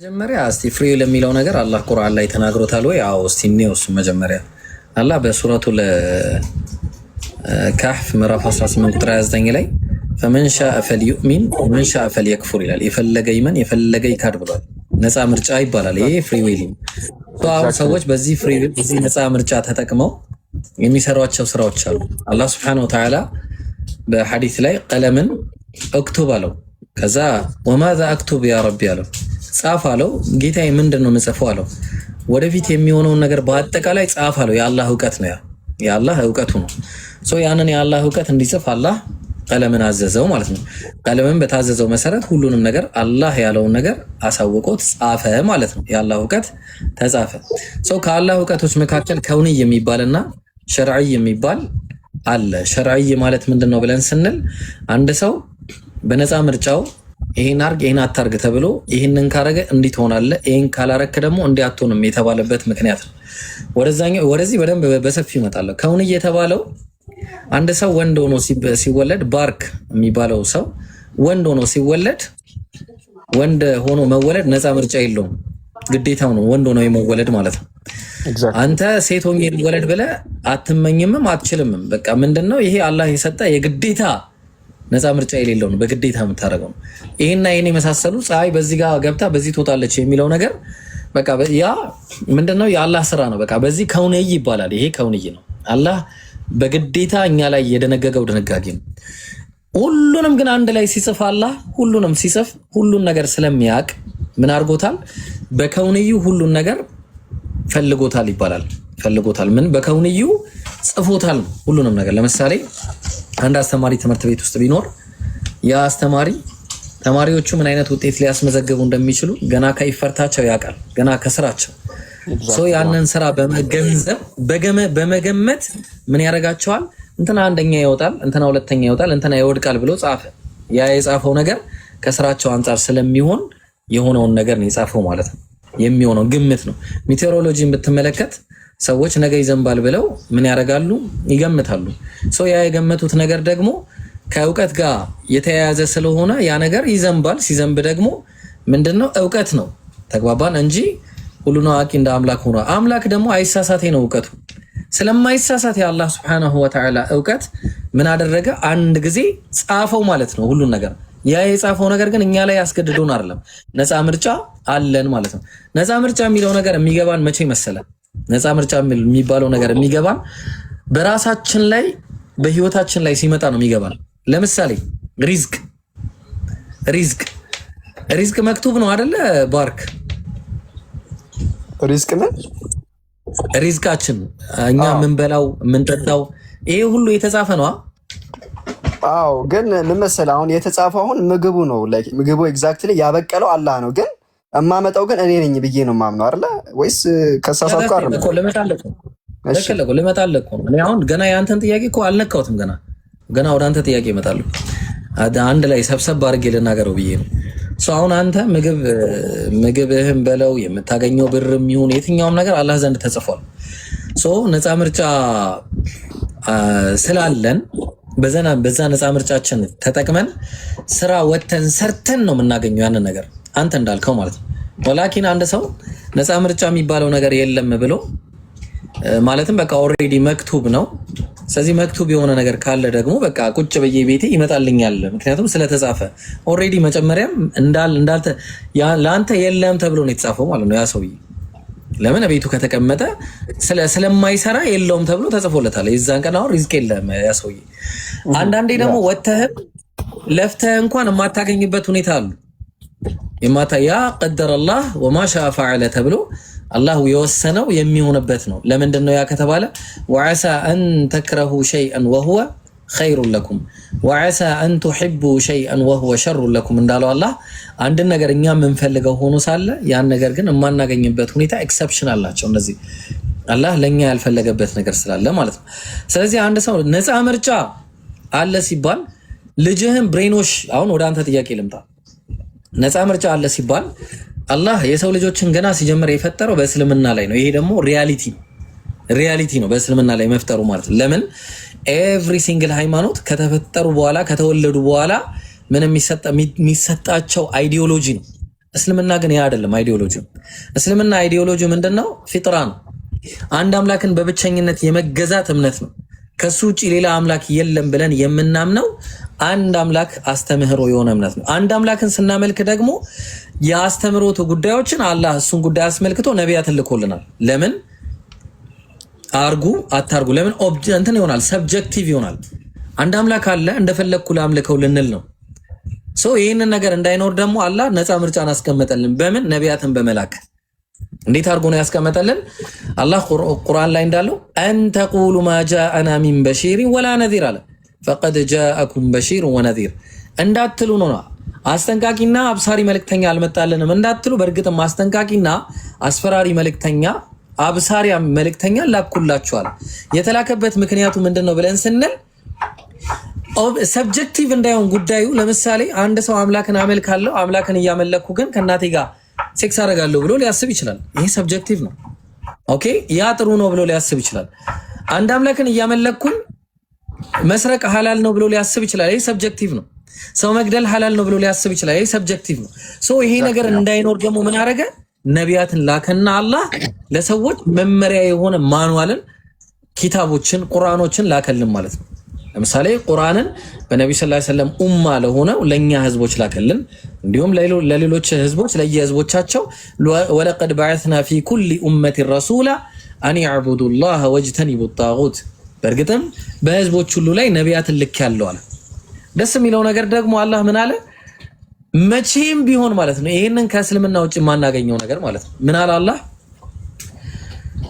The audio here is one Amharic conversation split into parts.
መጀመሪያ እስቲ ፍሪ ለሚለው ነገር አላህ ቁርአን ላይ ተናግሮታል ወይ? አዎ እስቲ እንየው። እሱ መጀመሪያ አላህ በሱረቱል ካህፍ ምዕራፍ 18 ቁጥር 29 ላይ ፈመን ሻአ ፈልዩእሚን ወመን ሻአ ፈልየክፉር ይላል። የፈለገ ይመን የፈለገ ይካድ ብሏል። ነፃ ምርጫ ይባላል ይሄ ፍሪ ዊል። ሰዎች በዚህ ፍሪ ዊል በዚህ ነፃ ምርጫ ተጠቅመው የሚሰሯቸው ስራዎች አሉ። አላህ Subhanahu Wa Ta'ala በሐዲስ ላይ ቀለምን እክቱብ አለው። ከዛ ወማዛ አክቱብ ያ ረቢ አለው። ጻፍ አለው። ጌታዬ ምንድነው የምጽፈው አለው። ወደፊት የሚሆነውን ነገር በአጠቃላይ ጻፍ አለው። የአላህ ዕውቀት ነው፣ የአላህ ዕውቀቱ ነው። ያንን የአላህ ዕውቀት እንዲጽፍ አላህ ቀለምን አዘዘው ማለት ነው። ቀለምን በታዘዘው መሰረት ሁሉንም ነገር አላህ ያለውን ነገር አሳውቆት ጻፈ ማለት ነው። የአላህ ዕውቀት ተጻፈ። ከአላህ ዕውቀቶች መካከል ከውንይ የሚባልና ሸርዒ የሚባል አለ። ሸርዒ ማለት ምንድነው ብለን ስንል አንድ ሰው በነፃ ምርጫው ይሄን አርግ ይሄን አታርግ ተብሎ ይሄንን ካረገ እንዲህ ትሆናለህ፣ ይሄን ካላረክ ደግሞ እንዲህ አትሆንም የተባለበት ምክንያት ነው። ወደዚህ በደንብ በሰፊው እመጣለሁ። ከውንይ የተባለው አንድ ሰው ወንድ ሆኖ ሲወለድ ባርክ የሚባለው ሰው ወንድ ሆኖ ሲወለድ ወንድ ሆኖ መወለድ ነፃ ምርጫ የለውም፣ ግዴታው ነው ወንድ ሆኖ የመወለድ ማለት ነው። አንተ ሴት ሆኜ ልወለድ ብለህ አትመኝምም አትችልምም። በቃ ምንድነው ይሄ አላህ የሰጠ የግዴታ ነፃ ምርጫ የሌለው ነው፣ በግዴታ የምታደርገው ነው። ይሄና ይሄን የመሳሰሉ ፀሐይ በዚህ ጋር ገብታ በዚህ ትወጣለች የሚለው ነገር በቃ ያ ምንድነው የአላህ ስራ ነው። በቃ በዚህ ከውንይ ይባላል። ይሄ ከውንይ ነው። አላህ በግዴታ እኛ ላይ የደነገገው ድንጋጌ ነው። ሁሉንም ግን አንድ ላይ ሲጽፍ አላህ ሁሉንም ሲጽፍ ሁሉን ነገር ስለሚያውቅ ምን አድርጎታል? በከውንዩ ሁሉን ነገር ፈልጎታል ይባላል። ፈልጎታል ምን በከውንዩ ጽፎታል ሁሉንም ነገር። ለምሳሌ አንድ አስተማሪ ትምህርት ቤት ውስጥ ቢኖር ያ አስተማሪ ተማሪዎቹ ምን አይነት ውጤት ሊያስመዘግቡ እንደሚችሉ ገና ከይፈርታቸው ያውቃል። ገና ከስራቸው ያንን ስራ በመገንዘብ በመገመት ምን ያደርጋቸዋል? እንትና አንደኛ ይወጣል፣ እንትና ሁለተኛ ይወጣል፣ እንትና ይወድቃል ብሎ ጻፈ። ያ የጻፈው ነገር ከስራቸው አንጻር ስለሚሆን የሆነውን ነገር ነው የጻፈው ማለት ነው። የሚሆነው ግምት ነው። ሜቴሮሎጂን ብትመለከት ሰዎች ነገ ይዘንባል ብለው ምን ያደርጋሉ? ይገምታሉ። ያ የገመቱት ነገር ደግሞ ከእውቀት ጋር የተያያዘ ስለሆነ ያ ነገር ይዘንባል። ሲዘንብ ደግሞ ምንድነው? እውቀት ነው። ተግባባን እንጂ ሁሉን አዋቂ እንደ አምላክ ሆኖ አምላክ ደግሞ አይሳሳቴ ነው እውቀቱ። ስለማይሳሳት የአላህ Subhanahu Wa Ta'ala እውቀት ምን አደረገ? አንድ ጊዜ ጻፈው ማለት ነው ሁሉን ነገር። ያ የጻፈው ነገር ግን እኛ ላይ ያስገድዶን አይደለም። ነፃ ምርጫ አለን ማለት ነው። ነፃ ምርጫ የሚለው ነገር የሚገባን መቼ መሰለን? ነፃ ምርጫ የሚባለው ነገር የሚገባን በራሳችን ላይ በህይወታችን ላይ ሲመጣ ነው የሚገባን። ለምሳሌ ሪዝቅ መክቱብ ነው አይደለ? ባርክ ሪዝቃችን እኛ የምንበላው የምንጠጣው ይሄ ሁሉ የተጻፈ ነው። አዎ ግን ምን መሰለህ አሁን የተጻፈው አሁን ምግቡ ነው። ላይክ ምግቡ ኤግዛክትሊ ያበቀለው አላህ ነው። ግን እማመጣው ግን እኔ ነኝ ብዬ ነው የማምነው አይደለ? ወይስ ከሳሳትኩ አይደል? ልመጣልህ ነው። እኔ አሁን ገና የአንተን ጥያቄ እኮ አልነካሁትም። ገና ወደ አንተ ጥያቄ እመጣለሁ። አንድ ላይ ሰብሰብ አድርጌ ልናገረው ብዬ ነው። አሁን አንተ ምግብህን በለው የምታገኘው ብርም ይሁን የትኛውም ነገር አላህ ዘንድ ተጽፏል። ነፃ ምርጫ ስላለን በዛ ነፃ ምርጫችን ተጠቅመን ስራ ወተን ሰርተን ነው የምናገኘው ያንን ነገር አንተ እንዳልከው ማለት ነው። ወላኪን አንድ ሰው ነፃ ምርጫ የሚባለው ነገር የለም ብሎ ማለትም በቃ ኦልሬዲ መክቱብ ነው። ስለዚህ መክቱብ የሆነ ነገር ካለ ደግሞ በቃ ቁጭ በየ ቤቴ ይመጣልኛል፣ ምክንያቱም ስለተጻፈ ኦልሬዲ መጨመሪያም እንዳልተ ለአንተ የለም ተብሎ ነው የተጻፈው ማለት ነው። ያ ሰውዬ ለምን ቤቱ ከተቀመጠ ስለማይሰራ የለውም ተብሎ ተጽፎለታል። የዛን ቀን አሁን ሪዝቅ የለም ያ ሰውዬ። አንዳንዴ ደግሞ ወተህም ለፍተህ እንኳን የማታገኝበት ሁኔታ አሉ። ያ ቀደረ አላህ ወማ ሻአ ፈዐለ ተብሎ አላህ የወሰነው የሚሆንበት ነው። ለምንድን ነው ያ ከተባለ ወዐሳ አን ተክረሁ ሸይአን ወሁወ ኸይሩን ለኩም ወዐሳ አን ቱሒቡ ሸይአን ወሁወ ሸሩን ለኩም እንዳለው አላህ አንድን ነገር እኛ የምንፈልገው ሆኖ ሳለ ያን ነገር ግን የማናገኝበት ሁኔታ ኤክሰፕሽን አላቸው። እነዚህ አላህ ለኛ ያልፈለገበት ነገር ስላለ ማለት ነው። ስለዚህ አንድ ሰው ነፃ ምርጫ አለ ሲባል ልጅህን ብሬኖሽ አሁን ወደ አንተ ጥያቄ ልምጣ። ነፃ ምርጫ አለ ሲባል አላህ የሰው ልጆችን ገና ሲጀምር የፈጠረው በእስልምና ላይ ነው። ይሄ ደግሞ ሪያሊቲ ነው በእስልምና ላይ መፍጠሩ ማለት ነው። ለምን ኤቭሪ ሲንግል ሃይማኖት ከተፈጠሩ በኋላ ከተወለዱ በኋላ ምን የሚሰጣቸው አይዲዮሎጂ ነው። እስልምና ግን ያ አይደለም አይዲዮሎጂ። እስልምና አይዲዮሎጂ ምንድነው? ፊጥራ ነው። አንድ አምላክን በብቸኝነት የመገዛት እምነት ነው። ከሱ ውጪ ሌላ አምላክ የለም ብለን የምናምነው አንድ አምላክ አስተምህሮ የሆነ እምነት ነው። አንድ አምላክን ስናመልክ ደግሞ የአስተምህሮቱ ጉዳዮችን አላህ እሱን ጉዳይ አስመልክቶ ነቢያትን ልኮልናል። ለምን አርጉ አታርጉ፣ ለምን እንትን ይሆናል፣ ሰብጀክቲቭ ይሆናል። አንድ አምላክ አለ እንደፈለግኩ ላምልከው ልንል ነው። ይህንን ነገር እንዳይኖር ደግሞ አላህ ነፃ ምርጫን አስቀመጠልን። በምን? ነቢያትን በመላክ። እንዴት አድርጎ ነው ያስቀመጠልን? አላህ ቁርአን ላይ እንዳለው አንተቁሉ ማ ጃአና ሚን በሺሪን ወላ ነዚር አለ። ፈቀድ ጃአኩም በሺር ወነዚር እንዳትሉ ነው። አስጠንቃቂና አብሳሪ መልእክተኛ አልመጣልንም እንዳትሉ፣ በእርግጥም አስጠንቃቂና አስፈራሪ መልእክተኛ አብሳሪ መልእክተኛ ላኩላችኋል። የተላከበት ምክንያቱ ምንድነው ብለን ስንል ሰብጀክቲቭ እንዳይሆን ጉዳዩ። ለምሳሌ አንድ ሰው አምላክን አመልካለሁ፣ አምላክን እያመለኩ ግን ከእናቴ ጋር ሴክስ አደርጋለሁ ብሎ ሊያስብ ይችላል። ይሄ ሰብጀክቲቭ ነው። ኦኬ፣ ያ ጥሩ ነው ብሎ ሊያስብ ይችላል። አንድ አምላክን እያመለኩኝ መስረቅ ሐላል ነው ብሎ ሊያስብ ይችላል። ይሄ ሰብጀክቲቭ ነው። ሰው መግደል ሐላል ነው ብሎ ሊያስብ ይችላል። ይሄ ሰብጀክቲቭ ነው። ይሄ ነገር እንዳይኖር ደግሞ ምን አደረገ? ነቢያትን ላከና አላህ ለሰዎች መመሪያ የሆነ ማኑዋልን፣ ኪታቦችን፣ ቁርአኖችን ላከልን ማለት ነው። ለምሳሌ ቁርአንን በነብዩ ሰለላሁ ዐለይሂ ወሰለም ኡማ ለሆነው ለኛ ህዝቦች ላከልን። እንዲሁም ለሌሎች ህዝቦች ለየህዝቦቻቸው ወለቀድ በዐስና ፊ ኩሊ ኡመቲ ረሱላ አን ያዕቡዱ ላህ ወጅተኒቡ ጣጉት፣ በእርግጥም በህዝቦች ሁሉ ላይ ነቢያትን ልክ ያለው አለ። ደስ የሚለው ነገር ደግሞ አላህ ምን አለ? መቼም ቢሆን ማለት ነው ይሄንን ከእስልምና ውጭ የማናገኘው ነገር ማለት ነው። ምን አለ አላህ?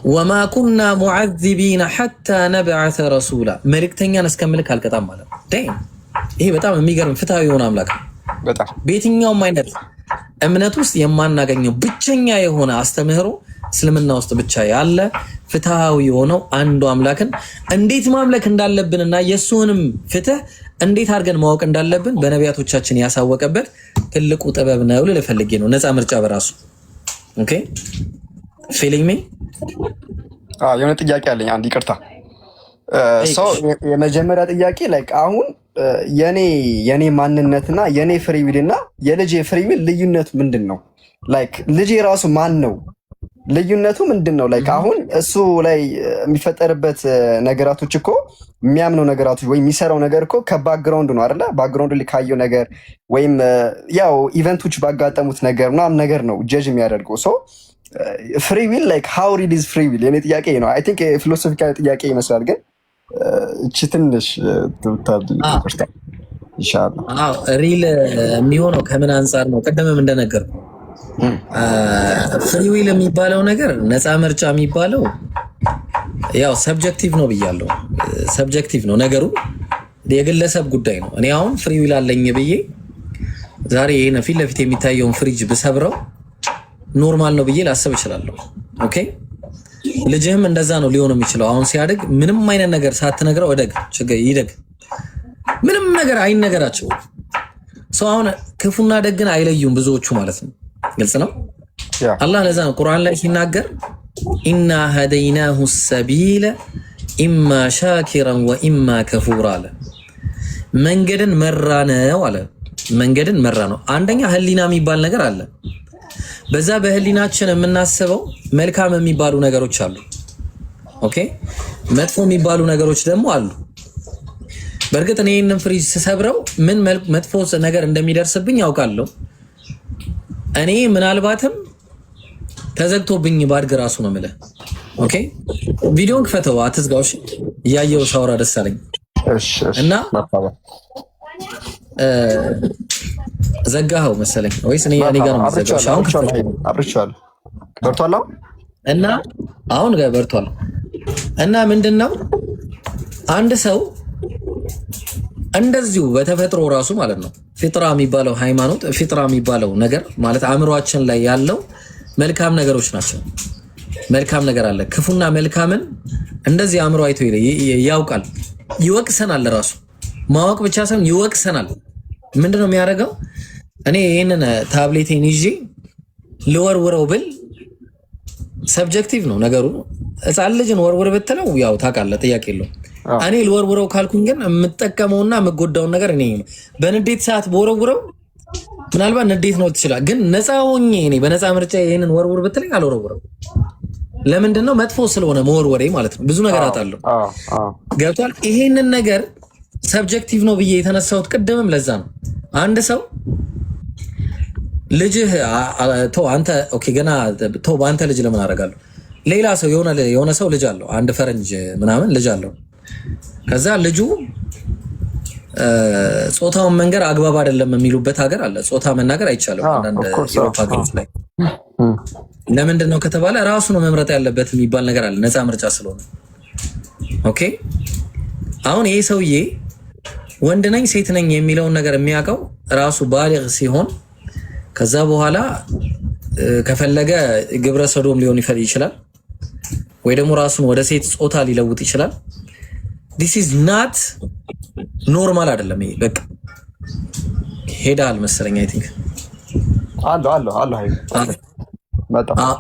ወማ ኩና ሙዐዚቢነ ሐታ ነብዐሰ ረሱላ፣ መልእክተኛን እስከምልክ አልቀጣም ማለት ነው። ይሄ በጣም የሚገርም ፍትሃዊ የሆነ አምላክ ነው። በጣም በየትኛውም አይነት እምነት ውስጥ የማናገኘው ብቸኛ የሆነ አስተምህሮ እስልምና ውስጥ ብቻ ያለ ፍትሃዊ የሆነው አንዱ አምላክን እንዴት ማምለክ እንዳለብንና የሱንም ፍትህ እንዴት አድርገን ማወቅ እንዳለብን በነቢያቶቻችን ያሳወቀበት ትልቁ ጥበብ ነው ልል ፈልጌ ነው። ነፃ ምርጫ በራሱ ኦኬ ፊሊንግ ሚ የሆነ ጥያቄ አለኝ። አንድ ይቅርታ የመጀመሪያ ጥያቄ ላይክ አሁን የኔ ማንነትና የኔ ፍሪ ዊል እና የልጄ ፍሪ ዊል ልዩነቱ ምንድን ነው? ላይክ ልጄ ራሱ ማን ነው? ልዩነቱ ምንድን ነው? ላይክ አሁን እሱ ላይ የሚፈጠርበት ነገራቶች እኮ የሚያምነው ነገራቶች ወይም የሚሰራው ነገር እኮ ከባክግራውንድ ነው አይደለ? ባክግራውንድ ላይ ካየው ነገር ወይም ያው ኢቨንቶች ባጋጠሙት ነገር ምናምን ነገር ነው ጀጅ የሚያደርገው ሰው ፍሪ ዊል ላይክ ሃው ሪድ ኢዝ ፍሪ ዊል? የኔ ጥያቄ ነው። አይ ቲንክ ፊሎሶፊካል ጥያቄ ይመስላል፣ ግን እቺ ትንሽ ኢንሻአላህ ሪል የሚሆነው ከምን አንፃር ነው? ቀደምም እንደነገር ፍሪ ዊል የሚባለው ነገር ነፃ ምርጫ የሚባለው ያው ሰብጀክቲቭ ነው ብያለሁ። ሰብጀክቲቭ ነው ነገሩ፣ የግለሰብ ጉዳይ ነው። እኔ አሁን ፍሪ ዊል አለኝ ብዬ ዛሬ ይሄን ፊት ለፊት የሚታየውን ፍሪጅ ብሰብረው ኖርማል ነው ብዬ ላስብ እችላለሁ። ኦኬ ልጅህም እንደዛ ነው ሊሆን የሚችለው። አሁን ሲያድግ ምንም አይነት ነገር ሳትነግረው ይደግ ምንም ነገር አይነገራቸው። ሰው አሁን ክፉና ደግን አይለዩም ብዙዎቹ ማለት ነው። ግልጽ ነው። አላህ ለዛ ነው ቁርአን ላይ ሲናገር ኢና ሀደይናሁ ሰቢለ ኢማ ሻኪራን ወኢማ ከፉራ አለ። መንገድን መራ ነው አለ። መንገድን መራ ነው። አንደኛ ህሊና የሚባል ነገር አለ። በዛ በህሊናችን የምናስበው መልካም የሚባሉ ነገሮች አሉ። ኦኬ መጥፎ የሚባሉ ነገሮች ደግሞ አሉ። በእርግጥ እኔ ይህንን ፍሪጅ ስሰብረው ምን መጥፎ ነገር እንደሚደርስብኝ ያውቃለሁ። እኔ ምናልባትም ተዘግቶብኝ ባድግ ራሱ ነው የምልህ። ኦኬ ቪዲዮን ክፈተው አትዝጋው። እሺ እያየው ሳውራ ደስ አለኝ እና ዘጋኸው መሰለኝ ወይስ እኔ ጋር ነው ዘጋው? አሁን አብርቻለሁ በርቷል እና አሁን ጋር በርቷል እና ምንድነው አንድ ሰው እንደዚሁ በተፈጥሮ ራሱ ማለት ነው ፊጥራ የሚባለው ሃይማኖት ፊጥራ የሚባለው ነገር ማለት አእምሯችን ላይ ያለው መልካም ነገሮች ናቸው። መልካም ነገር አለ። ክፉና መልካምን እንደዚህ አእምሮ አይቶ ያውቃል፣ ይወቅሰናል። ራሱ ማወቅ ብቻ ሳይሆን ይወቅሰናል። ምንድነው የሚያደርገው? እኔ ይሄንን ታብሌቴን ይዤ ልወርውረው ብል ሰብጀክቲቭ ነው ነገሩ። ሕፃን ልጅን ወርውር ብትለው ያው ታውቃለህ፣ ጥያቄ የለውም። እኔ ልወርውረው ካልኩኝ ግን የምጠቀመውና የምጎዳውን ነገር እኔ በንዴት ሰዓት በወረውረው ምናልባት ንዴት ነው ትችላል። ግን ነፃ ሆኜ እኔ በነፃ ምርጫ ይሄንን ወርውር ብትለኝ አልወረውርም። ለምንድን ነው? መጥፎ ስለሆነ መወርወሬ ማለት ነው። ብዙ ነገር አጣለሁ። ገብቷል? ይሄንን ነገር ሰብጀክቲቭ ነው ብዬ የተነሳሁት ቅድምም ለዛ ነው። አንድ ሰው ልጅህ ተው አንተ ኦኬ ገና ተው በአንተ ልጅ ለምን አደርጋለሁ? ሌላ ሰው የሆነ ሰው ልጅ አለው፣ አንድ ፈረንጅ ምናምን ልጅ አለው። ከዛ ልጁ ጾታውን መንገር አግባብ አይደለም የሚሉበት ሀገር አለ። ጾታ መናገር አይቻልም አንዳንድ የአውሮፓ ሀገሮች ላይ። ለምንድን ነው ከተባለ ራሱ ነው መምረጥ ያለበት የሚባል ነገር አለ፣ ነፃ ምርጫ ስለሆነ። ኦኬ አሁን ይሄ ሰውዬ ወንድ ነኝ ሴት ነኝ የሚለውን ነገር የሚያውቀው ራሱ ባሊግ ሲሆን ከዛ በኋላ ከፈለገ ግብረ ሰዶም ሊሆን ይችላል፣ ወይ ደግሞ ራሱን ወደ ሴት ጾታ ሊለውጥ ይችላል። this is not ኖርማል አይደለም። ይሄ በቃ ሄዳል መሰለኝ። አይ ቲንክ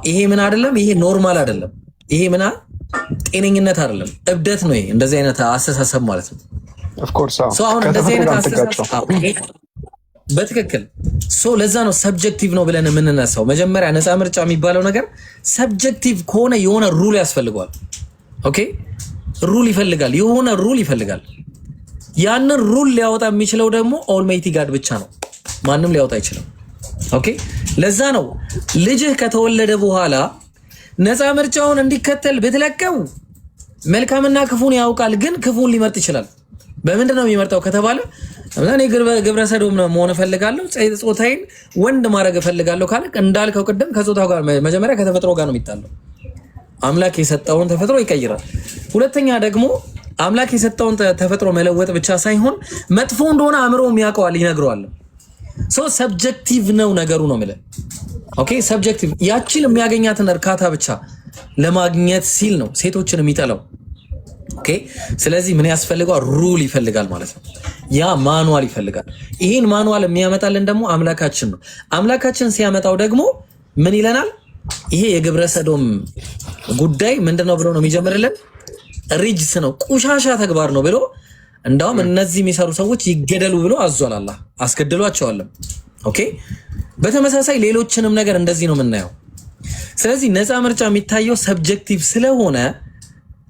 ይሄ ምን አይደለም፣ ይሄ ኖርማል አይደለም፣ ይሄ ምን ጤነኝነት አይደለም፣ እብደት ነው። ይሄ እንደዚህ አይነት አስተሳሰብ ማለት ነው። ኦፍ ኮርስ አሁን እንደዚህ አይነት አስተሳሰብ በትክክል ለዛ ነው ሰብጀክቲቭ ነው ብለን የምንነሳው። መጀመሪያ ነፃ ምርጫ የሚባለው ነገር ሰብጀክቲቭ ከሆነ የሆነ ሩል ያስፈልገዋል። ኦኬ ሩል ይፈልጋል፣ የሆነ ሩል ይፈልጋል። ያንን ሩል ሊያወጣ የሚችለው ደግሞ ኦልማይቲ ጋድ ብቻ ነው፣ ማንም ሊያወጣ አይችልም። ኦኬ ለዛ ነው ልጅህ ከተወለደ በኋላ ነፃ ምርጫውን እንዲከተል ብትለቀው መልካምና ክፉን ያውቃል፣ ግን ክፉን ሊመርጥ ይችላል። በምንድን ነው የሚመርጠው ከተባለ እኔ ግብረ ሰዶም ነው መሆን እፈልጋለሁ፣ ጾታዬን ወንድ ማድረግ እፈልጋለሁ ካለ እንዳልከው ቅድም ከጾታው ጋር መጀመሪያ ከተፈጥሮ ጋር ነው የሚጣለው። አምላክ የሰጠውን ተፈጥሮ ይቀይራል። ሁለተኛ ደግሞ አምላክ የሰጠውን ተፈጥሮ መለወጥ ብቻ ሳይሆን መጥፎ እንደሆነ አእምሮም ያውቀዋል፣ ይነግረዋል። ሰብጀክቲቭ ነው ነገሩ ነው የምልህ። ኦኬ ሰብጀክቲቭ ያቺን የሚያገኛትን እርካታ ብቻ ለማግኘት ሲል ነው ሴቶችን የሚጠላው። ኦኬ ስለዚህ ምን ያስፈልገዋል? ሩል ይፈልጋል ማለት ነው። ያ ማኑዋል ይፈልጋል። ይሄን ማኑዋል የሚያመጣልን ደግሞ አምላካችን ነው። አምላካችን ሲያመጣው ደግሞ ምን ይለናል? ይሄ የግብረ ሰዶም ጉዳይ ምንድነው ብሎ ነው የሚጀምርልን? ሪጅስ ነው፣ ቁሻሻ ተግባር ነው ብሎ እንዳውም እነዚህ የሚሰሩ ሰዎች ይገደሉ ብሎ አዟል። አላህ አስገድሏቸዋል። ኦኬ በተመሳሳይ ሌሎችንም ነገር እንደዚህ ነው የምናየው። ስለዚህ ነፃ ምርጫ የሚታየው ሰብጀክቲቭ ስለሆነ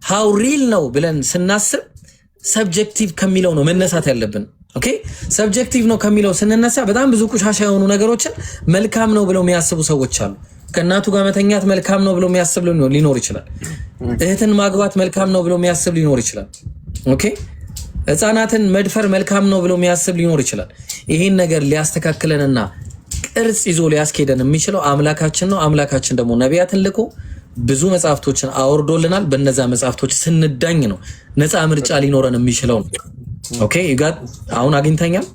ሃው ሪል ነው ብለን ስናስብ ሰብጀክቲቭ ከሚለው ነው መነሳት ያለብን። ኦኬ ሰብጀክቲቭ ነው ከሚለው ስንነሳ በጣም ብዙ ቁሻሻ የሆኑ ነገሮችን መልካም ነው ብለው የሚያስቡ ሰዎች አሉ። ከእናቱ ጋር መተኛት መልካም ነው ብሎ የሚያስብ ሊኖር ይችላል። እህትን ማግባት መልካም ነው ብሎ የሚያስብ ሊኖር ይችላል። ኦኬ ህፃናትን መድፈር መልካም ነው ብሎ የሚያስብ ሊኖር ይችላል። ይሄን ነገር ሊያስተካክለንና ቅርጽ ይዞ ሊያስኬደን የሚችለው አምላካችን ነው። አምላካችን ደግሞ ነቢያትን ልኮ ብዙ መጽሐፍቶችን አወርዶልናል። በነዛ መጽሐፍቶች ስንዳኝ ነው ነፃ ምርጫ ሊኖረን የሚችለው። ኦኬ ይጋት አሁን አግኝተኛል።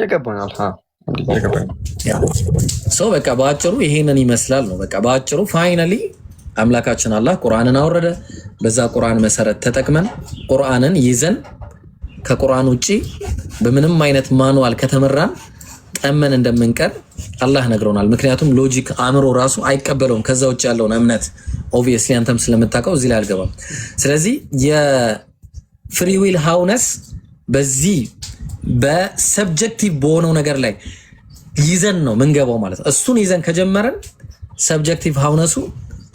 ይገባኛል። በቃ በአጭሩ ይሄንን ይመስላል ነው። በቃ በአጭሩ ፋይናሊ አምላካችን አላህ ቁርአንን አወረደ። በዛ ቁርአን መሰረት ተጠቅመን ቁርአንን ይዘን ከቁርአን ውጪ በምንም አይነት ማኑዋል ከተመራን ጠመን እንደምንቀር አላህ ነግሮናል። ምክንያቱም ሎጂክ አእምሮ ራሱ አይቀበለውም ከዛ ውጭ ያለውን እምነት። ኦብቪየስሊ አንተም ስለምታውቀው እዚህ ላይ አልገባም። ስለዚህ የፍሪ ዊል ሃውነስ በዚህ በሰብጀክቲቭ በሆነው ነገር ላይ ይዘን ነው ምንገባው ማለት ነው። እሱን ይዘን ከጀመረን ሰብጀክቲቭ ሃውነሱ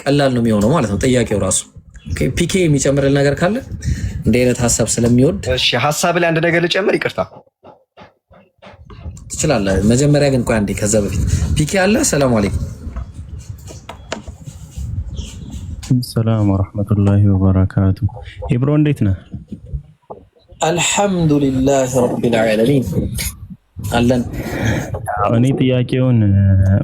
ቀላል ነው የሚሆነው ማለት ነው። ጥያቄው ራሱ ፒኬ የሚጨምርል ነገር ካለ እንደ አይነት ሀሳብ ስለሚወድ እሺ፣ ሀሳብ ላይ አንድ ነገር ልጨምር። ይቅርታ ትችላለህ። መጀመሪያ ግን ቆይ አንዴ፣ ከዛ በፊት ፒኬ አለ። ሰላም አለይኩም። ሰላም ወራህመቱላሂ ወበረካቱ። ኢብሮ እንዴት ነህ? አልሐምዱሊላህ ረቢል ዓለሚን አለን። እኔ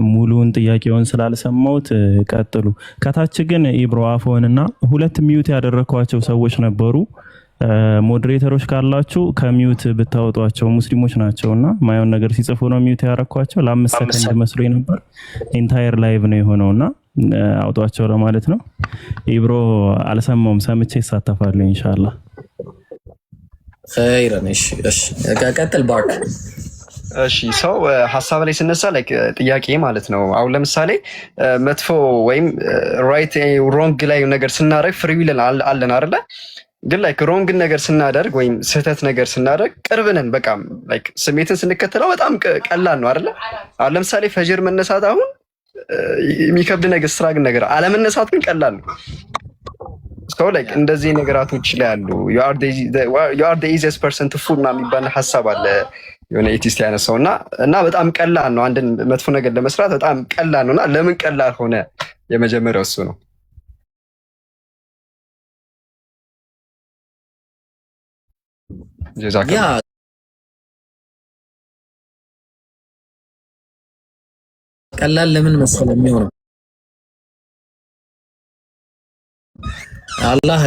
ሙሉውን ጥያቄውን ስላልሰማሁት ቀጥሉ። ከታች ግን ኢብሮ አፎንና ሁለት ሚዩት ያደረኳቸው ሰዎች ነበሩ። ሞዴሬተሮች ካላችሁ ከሚዩት ብታወጧቸው፣ ሙስሊሞች ናቸውና ማየውን ነገር ሲጽፉ ነው ሚዩት ያደረኳቸው። ለ5 ሰከንድ መስሎኝ ነበር። ኢንታየር ላይቭ ነው የሆነውና አውጧቸው ለማለት ነው። ኢብሮ አልሰማውም፣ ሰምቼ ይሳተፋለሁ ኢንሻአላህ። ኸይረን። እሺ ቀጥል ባርክ። እሺ ሰው ሀሳብ ላይ ስነሳ ጥያቄ ማለት ነው። አሁን ለምሳሌ መጥፎ ወይም ራይት ሮንግ ላይ ነገር ስናደርግ ፍሪ ዊል አለን አይደለ? ግን ላይክ ሮንግ ነገር ስናደርግ ወይም ስህተት ነገር ስናደርግ ቅርብንን በቃ ላይክ ስሜትን ስንከተለው በጣም ቀላል ነው አይደለ? አሁን ለምሳሌ ፈጅር መነሳት አሁን የሚከብድ ነገር ስራ ግን ነገር አለመነሳት ግን ቀላል ነው። ሰው ላይክ እንደዚህ ነገራቶች ላይ አሉ። you are the easiest person to fool ምናምን የሚባል ሐሳብ አለ የሆነ ኤቲስት ያነሳው እና በጣም ቀላል ነው አንድን መጥፎ ነገር ለመስራት በጣም ቀላል ነውና ለምን ቀላል ሆነ? የመጀመሪያው እሱ ነው። ያ ቀላል ለምን መሰለ የሚሆነው አላህ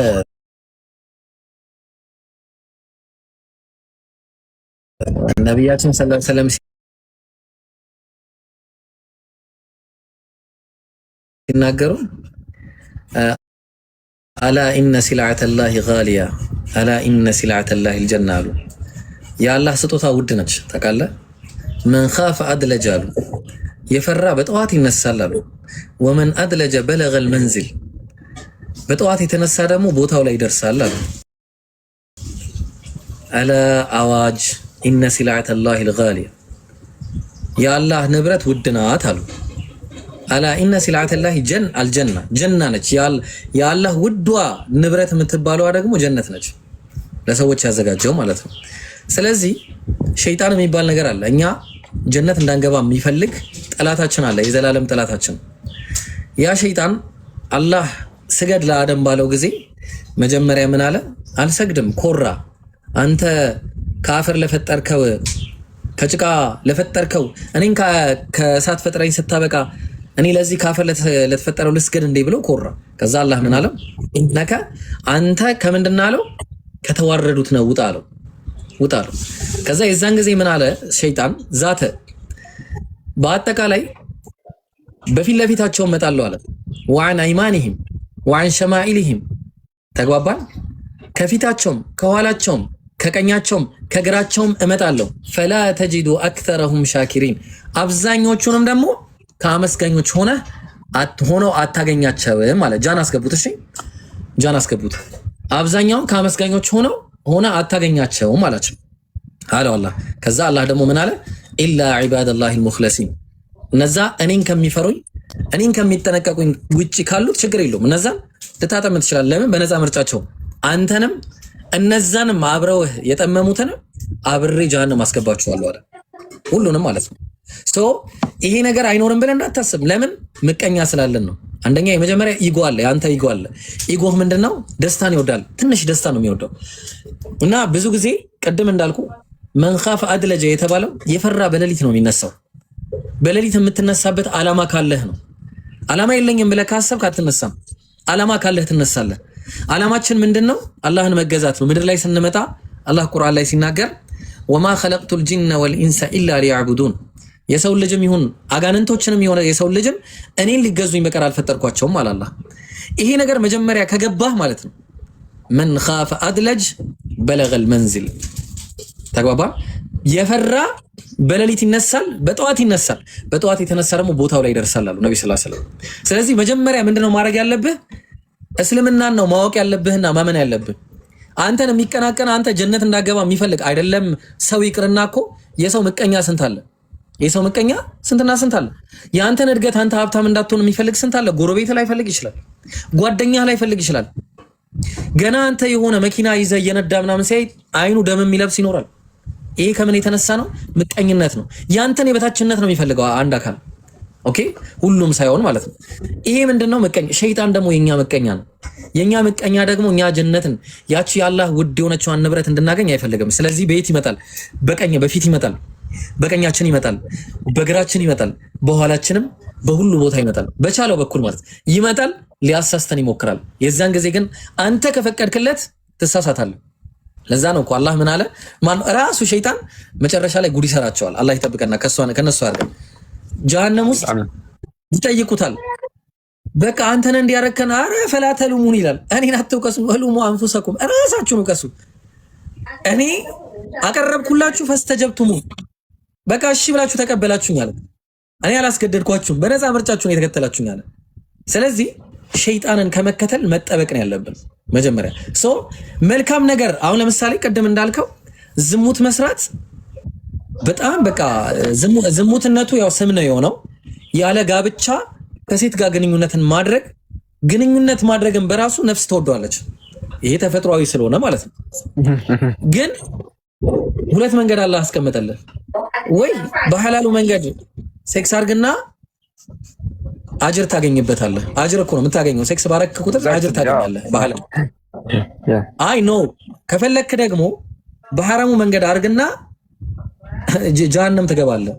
ነቢያችን ሰለላሁ ዐለይሂ ወሰለም ሲናገሩ አላ ኢነ ሲልዓተላሂ ጋሊያ አላ ኢነ ሲልዓተላሂ አልጀና አሉ። የአላህ ስጦታ ውድ ነች ታውቃለህ። መን ኻፈ አድለጀ አሉ። የፈራ በጠዋት ይነሳል አሉ። ወመን አድለጀ በለገል መንዚል በጠዋት የተነሳ ደግሞ ቦታው ላይ ይደርሳል አሉ። አላ አዋጅ ኢነ ሲልዓተላሂ አልጋሊያ የአላህ ንብረት ውድ ናት አሉ። አላ ኢነ ሲልዓተላሂ አልጀና ጀና ነች። የአላህ ውዷ ንብረት የምትባለዋ ደግሞ ጀነት ነች፣ ለሰዎች ያዘጋጀው ማለት ነው። ስለዚህ ሸይጣን የሚባል ነገር አለ። እኛ ጀነት እንዳንገባ የሚፈልግ ጠላታችን አለ፣ የዘላለም ጠላታችን። ያ ሸይጣን አላህ ስገድ ለአደም ባለው ጊዜ መጀመሪያ ምን አለ? አልሰግድም፣ ኮራ። አንተ ከአፈር ለፈጠርከው ከጭቃ ለፈጠርከው እኔን ከእሳት ፈጥረኝ ስታበቃ እኔ ለዚህ ከአፈር ለተፈጠረው ልስገድ እንዴ ብሎ ኮራ። ከዛ አላህ ምን አለው? ኢነከ አንተ ከምንድን አለው? ከተዋረዱት ነው ውጣ አለው። ውጣ አለው። ከዛ የዛን ጊዜ ምን አለ ሸይጣን? ዛተ። በአጠቃላይ በፊት ለፊታቸው እመጣለሁ አለ። ወዐን አይማኒሂም ወዐን ሸማኢሊሂም ተግባባን። ከፊታቸውም ከኋላቸውም ከቀኛቸውም ከግራቸውም እመጣለሁ። ፈላ ተጂዱ አክተረሁም ሻኪሪን አብዛኞቹንም ደግሞ ከአመስጋኞች ሆነው አታገኛቸውም ማለት ጃን አስገቡት። እሺ ጃን አስገቡት። አብዛኛውን ከአመስጋኞች ሆነ አታገኛቸውም አላቸው አለው አላህ። ከዛ አላህ ደግሞ ምን አለ? ኢላ ዒባደላሂል ሙኽለሲን እነዛ እኔን ከሚፈሩኝ እኔን ከሚጠነቀቁኝ ውጪ ካሉት ችግር የለውም። እነዛን ልታጠም ትችላለህ። ለምን? በነፃ ምርጫቸው አንተንም እነዛንም አብረውህ የጠመሙትንም አብሬ ጀሃነም አስገባችኋለሁ አለ። ሁሉንም ማለት ነው። ይሄ ነገር አይኖርም ብለን እንዳታስብ። ለምን? ምቀኛ ስላለን ነው። አንደኛ የመጀመሪያ ኢጎ አለ፣ ያንተ ኢጎ አለ። ኢጎህ ምንድነው? ደስታን ይወዳል። ትንሽ ደስታ ነው የሚወደው። እና ብዙ ጊዜ ቅድም እንዳልኩ መን ኻፈ አድለጀ የተባለው የፈራ በሌሊት ነው የሚነሳው። በሌሊት የምትነሳበት አላማ ካለህ ነው። አላማ የለኝም ብለህ ካሰብክ አትነሳም። አላማ ካለህ ትነሳለህ። አላማችን ምንድነው? አላህን መገዛት ነው። ምድር ላይ ስንመጣ አላህ ቁርአን ላይ ሲናገር ወማ ኸለቅቱል ጂነ ወልኢንሰ ኢላ ሊያዕቡዱን የሰው ልጅም ይሁን አጋንንቶችንም የሆነ የሰው ልጅም እኔን ሊገዙኝ በቀር አልፈጠርኳቸውም አለ አላህ። ይሄ ነገር መጀመሪያ ከገባህ ማለት ነው መን ኻፈ አድለጅ በለገል መንዚል ተግባባ። የፈራ በሌሊት ይነሳል፣ በጠዋት ይነሳል። በጠዋት የተነሳ ደግሞ ቦታው ላይ ይደርሳል አሉ ነብዩ ሰለላሁ ዐለይሂ ወሰለም። ስለዚህ መጀመሪያ ምንድነው ማድረግ ያለብህ? እስልምናን ነው ማወቅ ያለብህና ማመን ያለብህ። አንተን የሚቀናቀን አንተ ጀነት እንዳገባ የሚፈልግ አይደለም ሰው ይቅርና እኮ የሰው ምቀኛ ስንት አለ? የሰው ምቀኛ ስንትና ስንት አለ? የአንተን እድገት አንተ ሀብታም እንዳትሆን የሚፈልግ ስንት አለ? ጎረቤት ላይ ፈልግ ይችላል፣ ጓደኛህ ላይ ፈልግ ይችላል። ገና አንተ የሆነ መኪና ይዘህ እየነዳ ምናምን ሲያይ አይኑ ደም የሚለብስ ይኖራል። ይሄ ከምን የተነሳ ነው? ምቀኝነት ነው። ያንተን የበታችነት ነው የሚፈልገው አንድ አካል። ኦኬ፣ ሁሉም ሳይሆን ማለት ነው። ይሄ ምንድነው? ምቀኝ። ሸይጣን ደግሞ የኛ ምቀኛ ነው። የኛ ምቀኛ ደግሞ እኛ ጀነትን ያቺ የአላህ ውድ የሆነችዋን ንብረት እንድናገኝ አይፈልግም። ስለዚህ በየት ይመጣል? በቀኝ በፊት ይመጣል፣ በቀኛችን ይመጣል፣ በግራችን ይመጣል፣ በኋላችንም በሁሉ ቦታ ይመጣል። በቻለው በኩል ማለት ይመጣል፣ ሊያሳስተን ይሞክራል። የዛን ጊዜ ግን አንተ ከፈቀድክለት ትሳሳታለህ። ለዛ ነው እኮ አላህ ምን አለ? ማን ራሱ ሸይጣን መጨረሻ ላይ ጉድ ይሰራቸዋል። አላህ ይጠብቀና ከነሱ አድርገን። ጀሃነም ውስጥ ይጠይቁታል። በቃ አንተን እንዲያረከን አረ ፈላ ተሉሙን ይላል። እኔን አትውቀሱ፣ ወሉሙ አንፉሰኩም፣ ራሳችሁን ውቀሱ። እኔ አቀረብኩላችሁ ፈስተጀብቱሙ፣ በቃ እሺ ብላችሁ ተቀበላችሁኝ አለ። እኔ አላስገደድኳችሁም፣ በነፃ ምርጫችሁ ነው የተከተላችሁኝ አለ። ስለዚህ ሸይጣንን ከመከተል መጠበቅ ነው ያለብን። መጀመሪያ መልካም ነገር አሁን ለምሳሌ ቅድም እንዳልከው ዝሙት መስራት በጣም በቃ ዝሙትነቱ ያው ስም ነው የሆነው። ያለ ጋብቻ ከሴት ጋር ግንኙነት ማድረግን በራሱ ነፍስ ትወዷለች። ይሄ ተፈጥሯዊ ስለሆነ ማለት ነው። ግን ሁለት መንገድ አላህ አስቀመጠልን። ወይ በሐላሉ መንገድ ሴክስ አድርግና አጅር ታገኝበታለህ። አጅር እኮ ነው የምታገኘው። ሴክስ ባረክ ቁጥር አጅር ታገኛለህ በሐላሉ። አይ ኖ ከፈለክ ደግሞ በሐራሙ መንገድ አድርግና ጀሃነም ትገባለህ።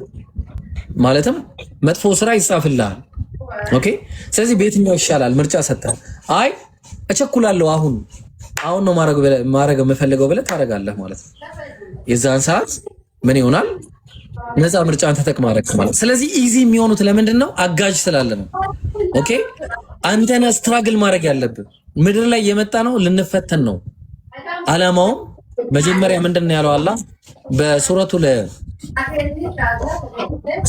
ማለትም መጥፎ ስራ ይጻፍልሃል። ኦኬ። ስለዚህ በየትኛው ይሻላል ምርጫ ሰጠህ። አይ እቸኩላለሁ አሁን ነው ማረግ የምፈልገው ብለህ ታረጋለህ ማለት ነው። የዛን ሰዓት ምን ይሆናል? ነፃ ምርጫን ተጠቅማረክ ማለት። ስለዚህ ኢዚ የሚሆኑት ለምንድን ነው? አጋዥ ስላለ ነው። ኦኬ። አንተና ስትራግል ማድረግ ያለብህ ምድር ላይ የመጣ ነው ልንፈተን ነው። አላማውም መጀመሪያ ምንድን ነው ያለው አላህ በሱረቱል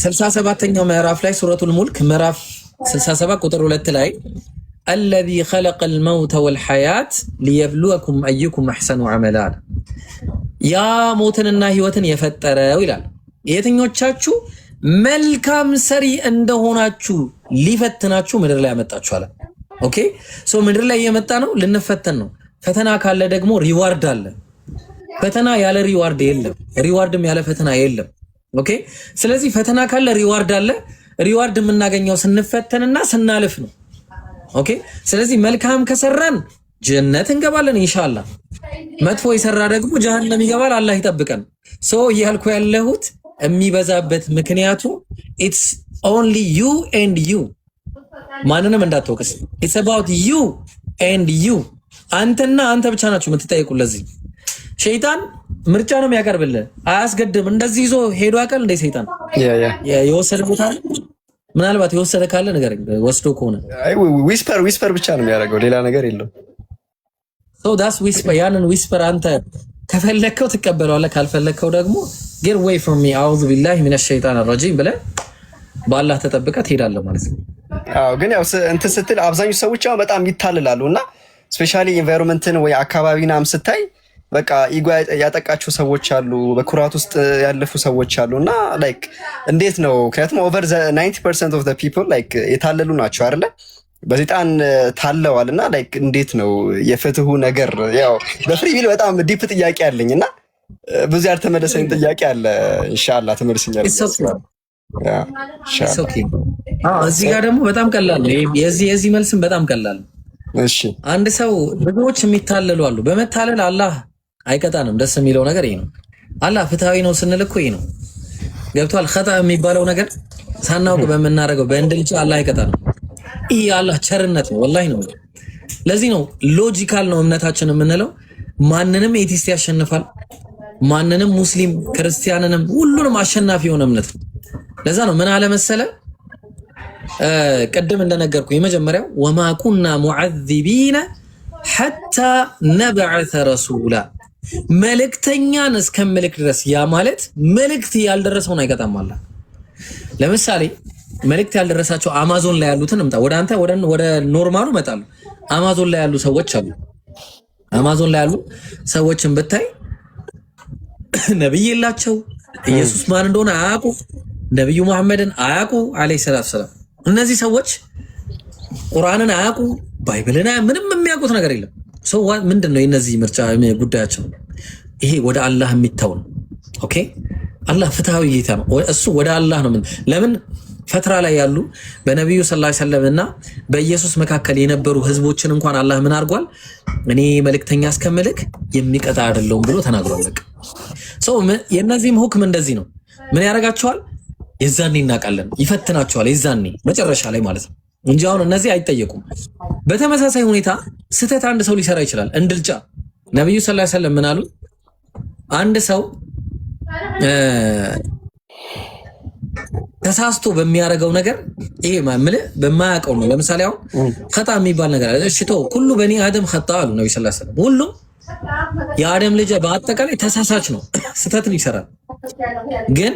67ኛው ምዕራፍ ላይ ሱረቱል ሙልክ ምዕራፍ 67 ቁጥር 2 ላይ الذي خلق الموت والحياة ليبلوكم أيكم أحسن عملا ያ ሞትንና ህይወትን የፈጠረው ይላል የትኞቻችሁ መልካም ሰሪ እንደሆናችሁ ሊፈትናችሁ ምድር ላይ ያመጣችሁ አለ። ኦኬ ሶ ምድር ላይ የመጣ ነው ልንፈተን ነው። ፈተና ካለ ደግሞ ሪዋርድ አለ። ፈተና ያለ ሪዋርድ የለም፣ ሪዋርድም ያለ ፈተና የለም። ኦኬ ስለዚህ ፈተና ካለ ሪዋርድ አለ። ሪዋርድ የምናገኘው ስንፈተንና ስናልፍ ነው። ኦኬ ስለዚህ መልካም ከሰራን ጀነት እንገባለን ኢንሻአላህ። መጥፎ የሰራ ደግሞ ጀሃነም ይገባል። አላህ ይጠብቀን። ሶ ያልኩ ያለሁት የሚበዛበት ምክንያቱ it's only you and you ማንንም እንዳትወቅስ። it's about you and you አንተና አንተ ብቻ ናችሁ የምትጠይቁት። ለዚህ ሸይጣን ምርጫ ነው የሚያቀርብልህ፣ አያስገድም። እንደዚህ ይዞ ሄዶ ያቀል እንደ ሰይጣን የወሰደ ቦታ ምናልባት የወሰደ ካለ ነገር ወስዶ ከሆነ ዊስፐር ብቻ ነው የሚያደርገው፣ ሌላ ነገር የለው። so that's whisper ያንን ዊስፐር አንተ ከፈለከው ትቀበለዋለህ፣ ካልፈለከው ደግሞ get away from me a'udhu billahi minash shaitanir rajim ብለህ በአላህ ተጠብቀህ ትሄዳለህ ማለት ነው። አዎ ግን ያው እንትን ስትል አብዛኞቹ ሰዎች አሁን በጣም ይታልላሉ እና ስፔሻሊ ኢንቫይሮንመንትን ወይ አካባቢናም ስታይ በቃ ኢጎ ያጠቃቸው ሰዎች አሉ፣ በኩራት ውስጥ ያለፉ ሰዎች አሉ እና ላይክ እንዴት ነው? ምክንያቱም ኦቨር 90% ኦፍ ዘ ፒፕል ላይክ የታለሉ ናቸው አይደለ? በሰይጣን ታለዋል እና ላይክ እንዴት ነው የፍትሁ ነገር? ያው በፍሪ ዊል በጣም ዲፕ ጥያቄ አለኝ እና ብዙ ያልተመለሰኝ ጥያቄ አለ። ኢንሻአላህ ተመልሰኛል። እዚህ ጋር ደግሞ በጣም ቀላል ነው። የዚህ መልስም በጣም ቀላል ነው። እሺ አንድ ሰው ብዙዎች የሚታለሉ አሉ። በመታለል አላህ አይቀጣንም። ደስ የሚለው ነገር ይሄ ነው። አላህ ፍትሃዊ ነው ስንል እኮ ይሄ ነው። ገብቷል? ኸጣ የሚባለው ነገር ሳናውቅ በመናረገው በእንድልጭ አላህ አይቀጣንም። ይሄ አላህ ቸርነት ነው። ወላሂ ነው። ለዚህ ነው ሎጂካል ነው እምነታችን የምንለው። ማንንም ኤቲስት ያሸንፋል፣ ማንንም ሙስሊም ክርስቲያንንም ሁሉንም አሸናፊ የሆነ እምነት ነው። ለዛ ነው ምን አለ መሰለ ቀደም እንደነገርኩ የመጀመሪያው ወማ ኩና ሙዐዚቢነ ሐታ ነብዐሰ ረሱላ መልእክተኛን እስከምልክ ድረስ። ያ ማለት መልእክት ያልደረሰውን አይቀጣም አላህ። ለምሳሌ መልእክት ያልደረሳቸው አማዞን ላይ ያሉትን እንምጣ። ወደ አንተ ወደ ኖርማሉ መጣሉ። አማዞን ላይ ያሉ ሰዎች አሉ። አማዞን ላይ ያሉ ሰዎችን ብታይ ነብይ የላቸው፣ ኢየሱስ ማን እንደሆነ አያውቁ፣ ነብዩ መሐመድን አያውቁ አለይሂ ሰላቱ ሰላም። እነዚህ ሰዎች ቁርአንን አያውቁ፣ ባይብልን ምንም የሚያውቁት ነገር የለም። ሰው ምንድነው የነዚህ ምርጫ ጉዳያቸው? ይሄ ወደ አላህ የሚታው ነው። ኦኬ አላህ ፍትሃዊ ጌታ ነው። እሱ ወደ አላህ ነው። ለምን ፈትራ ላይ ያሉ በነብዩ ሰለላሁ ዐለይሂ ወሰለም እና በኢየሱስ መካከል የነበሩ ህዝቦችን እንኳን አላህ ምን አድርጓል? እኔ መልእክተኛ እስከምልክ የሚቀጣ አይደለም ብሎ ተናግሯል። ሰው የነዚህም ሁክም እንደዚህ ነው። ምን ያደርጋቸዋል? የዛኔ እናውቃለን፣ ይፈትናቸዋል። የዛኔ መጨረሻ ላይ ማለት ነው እንጂ አሁን እነዚህ አይጠየቁም። በተመሳሳይ ሁኔታ ስህተት አንድ ሰው ሊሰራ ይችላል። እንድልጫ ነብዩ ሰለላሁ ዐለይሂ ወሰለም ምን አሉ? አንድ ሰው ተሳስቶ በሚያደርገው ነገር ይሄ ማለት በማያውቀው ነው። ለምሳሌ አሁን ኸጣ የሚባል ነገር አለ። እሺ ተው ኩሉ በኒ አደም ኸጣ አሉ ነብዩ ሰለላሁ ዐለይሂ ወሰለም። ሁሉም የአደም ልጅ በአጠቃላይ ተሳሳች ነው፣ ስህተትን ይሰራል። ግን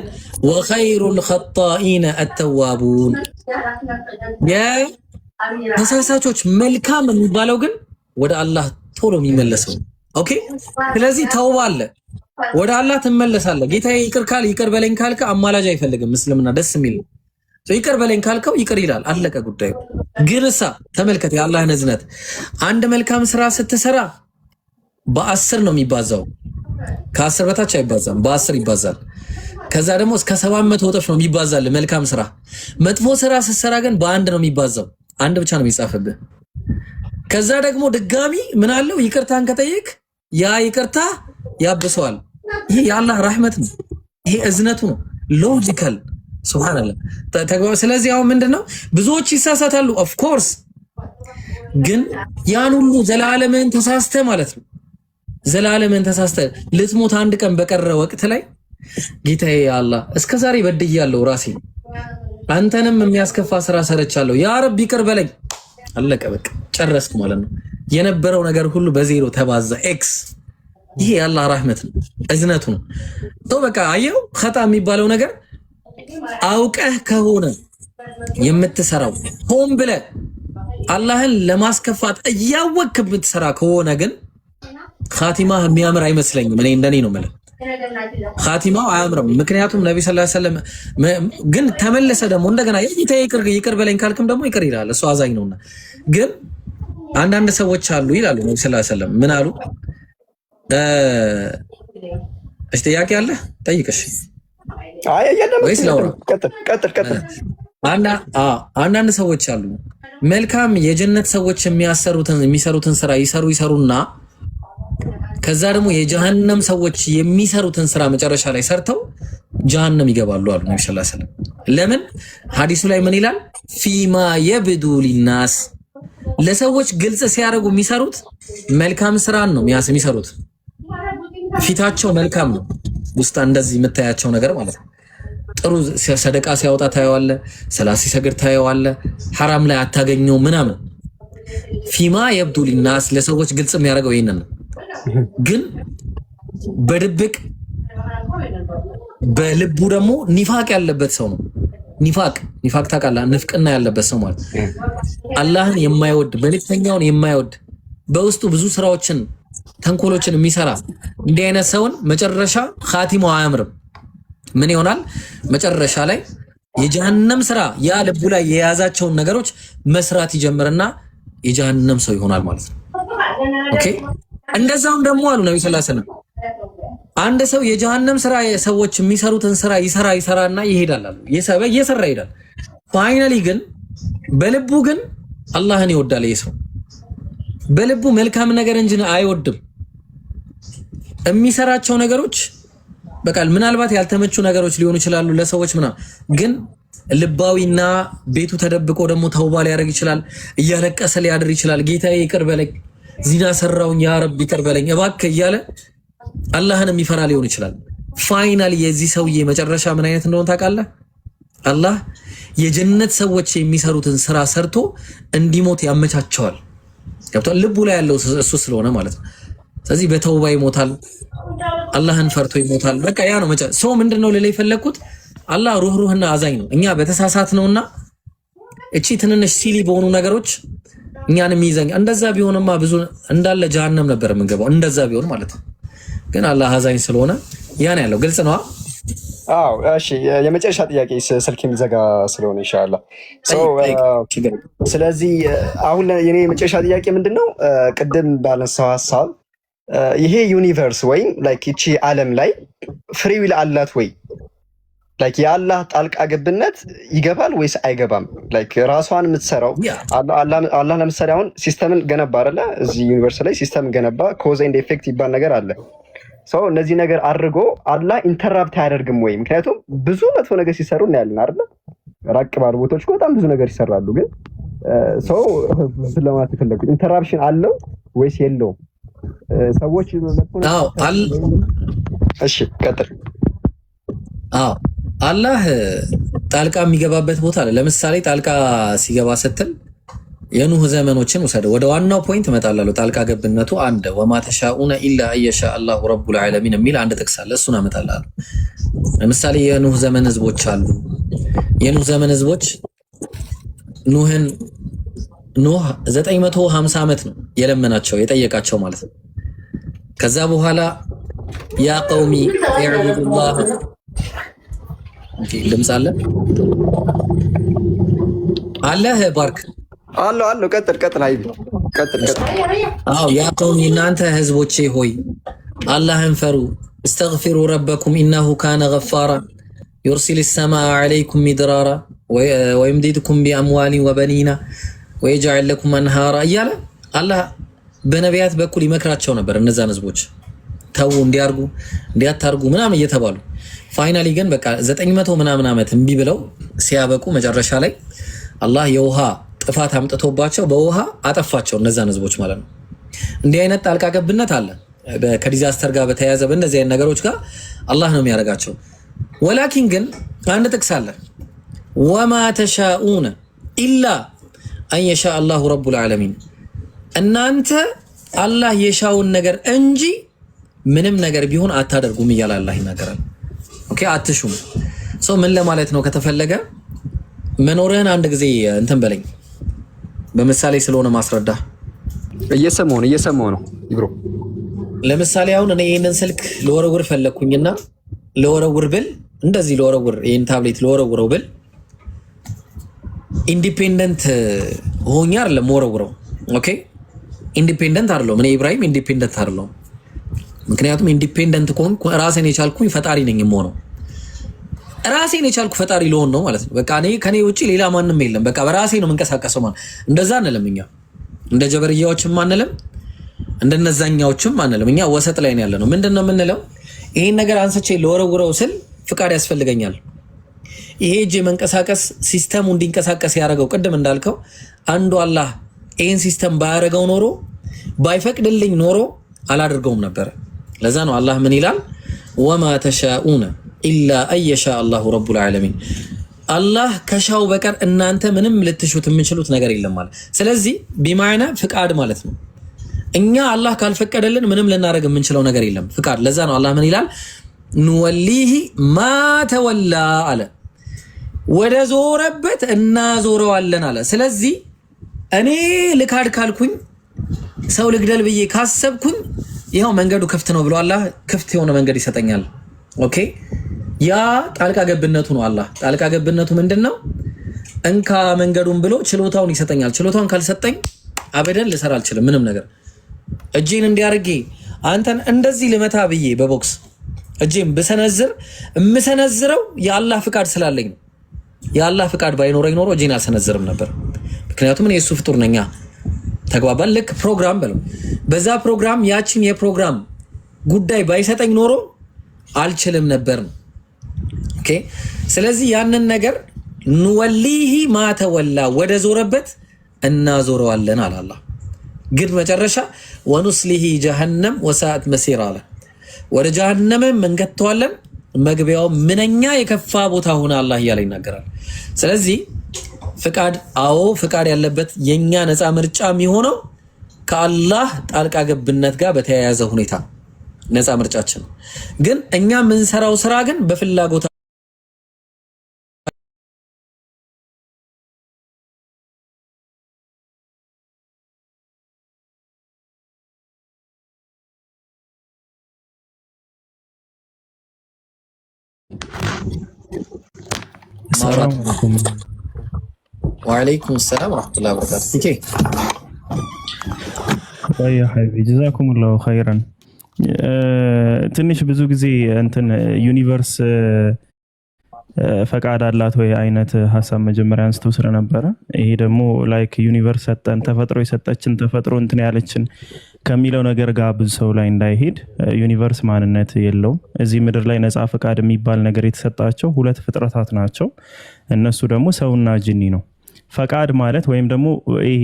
ወኸይሩል ኸጣኢነ አተዋቡን ተሳሳቾች መልካም የሚባለው ግን ወደ አላህ ቶሎ የሚመለሰው። ኦኬ ስለዚህ ተውባ አለ፣ ወደ አላህ ትመለሳለህ። ጌታዬ ይቅር ካል ይቅር በለኝ ካልከ አማላጅ አይፈልግም። እስልምና ደስ የሚል ይቅር በለኝ ካልከው ይቅር ይላል፣ አለቀ ጉዳዩ። ግን እሳ ተመልከት የአላህን እዝነት። አንድ መልካም ስራ ስትሰራ በ10 ነው የሚባዛው፣ ከ10 በታች አይባዛም፣ በ10 ይባዛል። ከዛ ደግሞ እስከ 700 እጥፍ ነው የሚባዛል መልካም ስራ። መጥፎ ስራ ስትሰራ ግን በአንድ ነው የሚባዛው፣ አንድ ብቻ ነው የሚጻፍብህ። ከዛ ደግሞ ድጋሚ ምን አለው? ይቅርታን ከጠየቅ ያ ይቅርታ ያብሰዋል። ይሄ የአላህ ረህመት ነው፣ ይሄ እዝነቱ ነው። ሎጂካል ሱብሃንአላህ። ስለዚህ አሁን ምንድነው ብዙዎች ይሳሳታሉ። ኦፍ ኮርስ ግን ያን ሁሉ ዘላለምን ተሳስተ ማለት ነው፣ ዘላለምን ተሳስተ ልትሞት አንድ ቀን በቀረ ወቅት ላይ ጌታዬ አላህ እስከዛሬ በድያለሁ ራሴ፣ አንተንም የሚያስከፋ ስራ ሰርቻለሁ፣ ያ ረብ ይቅር በለኝ። አለቀ በቃ ጨረስኩ ማለት ነው። የነበረው ነገር ሁሉ በዜሮ ተባዛ ኤክስ። ይሄ የአላህ ረህመት ነው፣ እዝነቱ ነው። ቶ በቃ አየው ኸጣ የሚባለው ነገር አውቀህ ከሆነ የምትሰራው ሆን ብለህ አላህን ለማስከፋት እያወቅህ የምትሰራ ከሆነ ግን ኻቲማህ የሚያምር አይመስለኝም። እኔ እንደኔ ነው ማለት ኻቲማው አያምርም። ምክንያቱም ነብዩ ሰለላሁ ዐለይሂ ወሰለም ግን ተመለሰ ደግሞ እንደገና ይቅር በለኝ ካልክም ደግሞ ይቅር ይላል፣ እሱ አዛኝ ነውና። ግን አንዳንድ ሰዎች አሉ ይላሉ ነብዩ ሰለላሁ ዐለይሂ ወሰለም ምን አሉ? እሺ ጥያቄ አለ ጠይቅሽ። አይ አይደለም ወይስ ላውራ? ቀጥል። አንዳንድ ሰዎች አሉ መልካም የጀነት ሰዎች የሚሰሩትን ስራ ይሰሩና ከዛ ደግሞ የጀሃነም ሰዎች የሚሰሩትን ስራ መጨረሻ ላይ ሰርተው ጀሃነም ይገባሉ አሉ ነብዩ ሰለላሁ ዐለይሂ ወሰለም። ለምን? ሐዲሱ ላይ ምን ይላል? ፊማ የብዱ ሊናስ፣ ለሰዎች ግልጽ ሲያደርጉ የሚሰሩት መልካም ስራን ነው የሚሰሩት። ፊታቸው መልካም ነው፣ ውስጥ እንደዚህ የምታያቸው ነገር ማለት ነው። ጥሩ ሰደቃ ሲያወጣ ታየዋለ፣ ሰላት ሲሰግድ ታየዋለ፣ ሐራም ላይ አታገኘው ምናምን። ፊማ የብዱ ሊናስ ለሰዎች ግልጽ የሚያደርገው ይሄንን ነው። ግን በድብቅ በልቡ ደግሞ ኒፋቅ ያለበት ሰው ነው። ኒፋቅ ታውቃለህ? ንፍቅና ያለበት ሰው ማለት አላህን የማይወድ መልእክተኛውን የማይወድ በውስጡ ብዙ ስራዎችን ተንኮሎችን የሚሰራ እንዲህ አይነት ሰውን መጨረሻ ኻቲማው አያምርም። ምን ይሆናል? መጨረሻ ላይ የጀሃነም ስራ ያ ልቡ ላይ የያዛቸውን ነገሮች መስራት ይጀምርና የጀሃነም ሰው ይሆናል ማለት ነው። ኦኬ እንደዛም ደግሞ አሉ ነብዩ ሰለላሁ ዐለይሂ ወሰለም አንድ ሰው የጀሃነም ስራ ሰዎች የሚሰሩትን ስራ ይሰራና ይሄዳል አሉ። እየሰራ ይሄዳል። ፋይናሊ ግን በልቡ ግን አላህን ይወዳል። ሰው በልቡ መልካም ነገር እንጂ አይወድም። የሚሰራቸው ነገሮች በቃ ምናልባት ያልተመቹ ነገሮች ሊሆኑ ይችላሉ ለሰዎች ምናምን፣ ግን ልባዊና ቤቱ ተደብቆ ደግሞ ተውባ ሊያደርግ ይችላል። እያለቀሰ ሊያድር ይችላል። ጌታዬ ይቅር በለኝ፣ ዚና ሰራውኝ፣ ያ ረብ ይቅር በለኝ እባክህ እያለ አላህን የሚፈራ ሊሆን ይችላል። ፋይናሊ የዚህ ሰውዬ መጨረሻ ምን አይነት እንደሆነ ታውቃለህ? አላህ የጀነት ሰዎች የሚሰሩትን ስራ ሰርቶ እንዲሞት ያመቻቸዋል። ገብቷል? ልቡ ላይ ያለው እሱ ስለሆነ ማለት ነው። ስለዚህ በተውባ ይሞታል፣ አላህን ፈርቶ ይሞታል። በቃ ያ ነው መጨረሻ። ሰው ምንድነው ልለ የፈለኩት አላህ ሩህሩህና አዛኝ ነው። እኛ በተሳሳት ነውና እቺ ትንንሽ ሲሊ በሆኑ ነገሮች እኛንም ይዘኝ። እንደዛ ቢሆንማ ብዙ እንዳለ ጀሃነም ነበር የምንገባው፣ እንደዛ ቢሆን ማለት ነው። ግን አላህ አዛኝ ስለሆነ ያን ያለው ግልጽ ነው። አዎ እሺ፣ የመጨረሻ ጥያቄ ስልክ የሚዘጋ ስለሆነ ኢንሻአላህ። ስለዚህ አሁን የኔ የመጨረሻ ጥያቄ ምንድነው? ቅድም ባነሳው ሐሳብ ይሄ ዩኒቨርስ ወይም ላይክ እቺ ዓለም ላይ ፍሪ ዊል አላት ወይ? ላይክ የአላህ ጣልቃ ገብነት ይገባል ወይስ አይገባም? ላይክ ራሷን የምትሰራው አላህ ለምሳሌ አሁን ሲስተምን ገነባ አይደለ? እዚህ ዩኒቨርስ ላይ ሲስተምን ገነባ። ኮዝ ኤንድ ኤፌክት ይባል ነገር አለ። ሰው እነዚህ ነገር አድርጎ አላህ ኢንተራፕት አያደርግም ወይ? ምክንያቱም ብዙ መጥፎ ነገር ሲሰሩ እናያለን አይደለ? ራቅ ባሉ ቦታዎች በጣም ብዙ ነገር ይሰራሉ። ግን ሰው ስለማለት የፈለኩት ኢንተራፕሽን አለው ወይስ የለውም? ሰዎች እሺ ቀጥል። አላህ ጣልቃ የሚገባበት ቦታ አለ። ለምሳሌ ጣልቃ ሲገባ ስትል የኑህ ዘመኖችን ውሰድ። ወደ ዋናው ፖይንት እመጣላለሁ። ጣልቃ ገብነቱ አንድ ወማ ተሻኡነ ኢላ አየሻ አላሁ ረቡል ዓለሚን የሚል አንድ ጥቅስ አለ። እሱን አመጣላለሁ። ለምሳሌ የኑህ ዘመን ህዝቦች አሉ። የኑህ ዘመን ህዝቦች ኑህን ኖህ 950 ዓመት ነው የለመናቸው የጠየቃቸው ማለት ነው። ከዛ በኋላ ያ ቀውሚ ኢዕቡዱላህ ድምፅ አለ ባርክ አሎ ቀጥል ሀይቢ ቀጥል። አዎ ያ ቀውሚ እናንተ ህዝቦቼ ሆይ አላህን ፈሩ። እስተግፊሩ ረበኩም ኢነሁ ካነ ገፋራ ዩርሲል ሰማአ ዐለይኩም ሚድራራ ወይምዲድኩም ቢአምዋሊን ወበኒና ወየጅዐል ለኩም አንሃራ እያለ አላህ በነቢያት በኩል ይመክራቸው ነበር። እነዛን ህዝቦች ተው እንዲያርጉ እንዲያታርጉ ምናምን እየተባሉ ፋይናሊ ግን በቃ 900 ምናምን ዓመት እምቢ ብለው ሲያበቁ መጨረሻ ላይ አላህ የውሃ ጥፋት አምጥቶባቸው በውሃ አጠፋቸው እነዛን ህዝቦች ማለት ነው። እንዲህ አይነት ጣልቃ ገብነት አለ ከዲዛስተር ጋር በተያያዘ በእነዚህ አይነት ነገሮች ጋር አላህ ነው የሚያደርጋቸው። ወላኪን ግን አንድ ጥቅስ አለ ወማ ተሻኡነ ኢላ አን የሻ አላሁ ረቡል ዓለሚን እናንተ አላህ የሻውን ነገር እንጂ ምንም ነገር ቢሆን አታደርጉም እያለ አላህ ይናገራል። ኦኬ አትሹም። ሰው ምን ለማለት ነው ከተፈለገ መኖርህን አንድ ጊዜ እንትን በለኝ በምሳሌ ስለሆነ ማስረዳ እየሰማው ነው ይብሮ። ለምሳሌ አሁን እኔ ይሄንን ስልክ ለወረውር ፈለኩኝና ለወረውር ብል እንደዚህ ለወረውር ይሄን ታብሌት ለወረውረው ብል ኢንዲፔንደንት ሆኛ አይደለም ወረውረው። ኦኬ ኢንዲፔንደንት አይደለም። እኔ ኢብራሂም ኢንዲፔንደንት አይደለም። ምክንያቱም ኢንዲፔንደንት ከሆንኩ ራሴን የቻልኩኝ ፈጣሪ ነኝ የምሆነው። ራሴን የቻልኩ ፈጣሪ ልሆን ነው ማለት ነው። በቃ እኔ ከኔ ውጪ ሌላ ማንም የለም። በቃ በራሴ ነው የምንቀሳቀሰው ማለት እንደዛ አንልም። እኛ እንደ ጀበርያዎችም አንልም፣ እንደነዛኛዎችም አንልም። እኛ ወሰጥ ላይ ነው ያለነው። ምንድነው የምንለው? ይሄን ነገር አንስቼ ለወረውረው ስል ፍቃድ ያስፈልገኛል። ይሄ እጄ መንቀሳቀስ ሲስተሙ እንዲንቀሳቀስ ያደረገው ቅድም እንዳልከው አንዱ አላህ ይሄን ሲስተም ባያደርገው ኖሮ ባይፈቅድልኝ ኖሮ አላደርገውም ነበር። ለዛ ነው አላህ ምን ይላል? ወማ ተሻኡነ ኢላ አየሻ አላሁ ረቡል ዓለሚን አላህ ከሻው በቀር እናንተ ምንም ልትሹት የምንችሉት ነገር የለም ማለት። ስለዚህ ቢማዕና ፍቃድ ማለት ነው። እኛ አላህ ካልፈቀደልን ምንም ልናደርግ የምንችለው ነገር የለም፣ ፍቃድ። ለዛ ነው አላህ ምን ይላል? ንወሊሂ ማ ተወላ አለ፣ ወደ ዞረበት እናዞረዋለን አለ። ስለዚህ እኔ ልካድ ካልኩኝ ሰው ልግደል ብዬ ካሰብኩኝ ይኸው መንገዱ ክፍት ነው ብሎ አላህ ክፍት የሆነ መንገድ ይሰጠኛል። ኦኬ ያ ጣልቃ ገብነቱ ነው። አላህ ጣልቃ ገብነቱ ምንድነው? እንካ መንገዱን ብሎ ችሎታውን ይሰጠኛል። ችሎታውን ካልሰጠኝ አበደን ልሰራ አልችልም ምንም ነገር። እጄን እንዲያርጌ አንተን እንደዚህ ልመታ ብዬ በቦክስ እጄን ብሰነዝር የምሰነዝረው የአላህ ፍቃድ ስላለኝ ነው። የአላህ ፍቃድ ባይኖረኝ ኖሮ እጄን አልሰነዝርም ነበር። ምክንያቱም እኔ እሱ ፍጡር ነኛ። ተግባባን? ልክ ፕሮግራም በለው በዛ ፕሮግራም ያችን የፕሮግራም ጉዳይ ባይሰጠኝ ኖሮ አልችልም ነበር። ኦኬ ስለዚህ ያንን ነገር ንወሊሂ ማተወላ ወደ ዞረበት እናዞረዋለን አለ አላህ። ግን መጨረሻ ወኑስሊሂ ጀሃነም ወሰዓት መሲር አለ። ወደ ጀሃነም እንገተዋለን፣ መግቢያው ምንኛ የከፋ ቦታ ሆነ አላህ እያለ ይናገራል። ስለዚህ ፍቃድ፣ አዎ ፍቃድ ያለበት የኛ ነፃ ምርጫ የሚሆነው ከአላህ ጣልቃ ገብነት ጋር በተያያዘ ሁኔታ ነፃ ምርጫችን። ግን እኛ የምንሰራው ስራ ግን በፍላጎት ወአለይኩም ሰላም ወራህመቱላሂ ወበረካቱ። ኦኬ ያ ሀቢቢ ጀዛኩሙላሁ ኸይረን። ትንሽ ብዙ ጊዜ እንትን ዩኒቨርስ ፈቃድ አላት ወይ አይነት ሀሳብ መጀመሪያ አንስተው ስለነበረ ይሄ ደግሞ ላይክ ዩኒቨርስ ሰጠን ተፈጥሮ የሰጠችን ተፈጥሮ እንትን ያለችን ከሚለው ነገር ጋር ብዙ ሰው ላይ እንዳይሄድ ዩኒቨርስ ማንነት የለውም። እዚህ ምድር ላይ ነፃ ፈቃድ የሚባል ነገር የተሰጣቸው ሁለት ፍጥረታት ናቸው። እነሱ ደግሞ ሰውና ጂኒ ነው። ፈቃድ ማለት ወይም ደግሞ ይሄ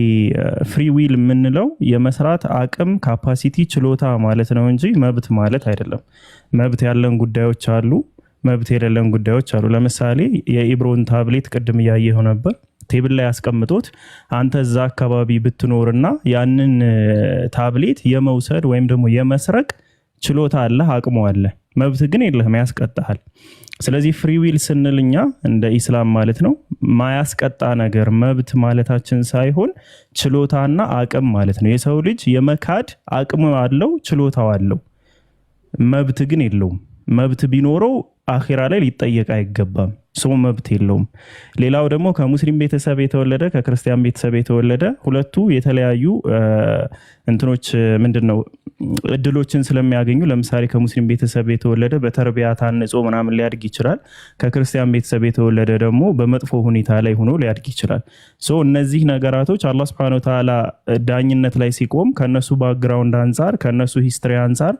ፍሪ ዊል የምንለው የመስራት አቅም ካፓሲቲ ችሎታ ማለት ነው እንጂ መብት ማለት አይደለም። መብት ያለን ጉዳዮች አሉ፣ መብት የሌለን ጉዳዮች አሉ። ለምሳሌ የኢብሮን ታብሌት ቅድም እያየሁ ነበር። ቴብል ላይ ያስቀምጦት አንተ እዛ አካባቢ ብትኖርና ያንን ታብሌት የመውሰድ ወይም ደግሞ የመስረቅ ችሎታ አለ፣ አቅሙ አለ። መብት ግን የለህም፣ ያስቀጣሃል። ስለዚህ ፍሪ ዊል ስንልኛ እንደ ኢስላም ማለት ነው ማያስቀጣ ነገር መብት ማለታችን ሳይሆን ችሎታና አቅም ማለት ነው። የሰው ልጅ የመካድ አቅም አለው፣ ችሎታው አለው፣ መብት ግን የለውም። መብት ቢኖረው አኺራ ላይ ሊጠየቅ አይገባም። ሰው መብት የለውም። ሌላው ደግሞ ከሙስሊም ቤተሰብ የተወለደ ከክርስቲያን ቤተሰብ የተወለደ ሁለቱ የተለያዩ እንትኖች ምንድነው እድሎችን ስለሚያገኙ ለምሳሌ ከሙስሊም ቤተሰብ የተወለደ በተርቢያ ታንጾ ምናምን ሊያድግ ይችላል። ከክርስቲያን ቤተሰብ የተወለደ ደግሞ በመጥፎ ሁኔታ ላይ ሆኖ ሊያድግ ይችላል። ሶ እነዚህ ነገራቶች አላህ Subhanahu Wa Ta'ala ዳኝነት ላይ ሲቆም ከነሱ ባክግራውንድ አንፃር ከነሱ ሂስትሪ አንፃር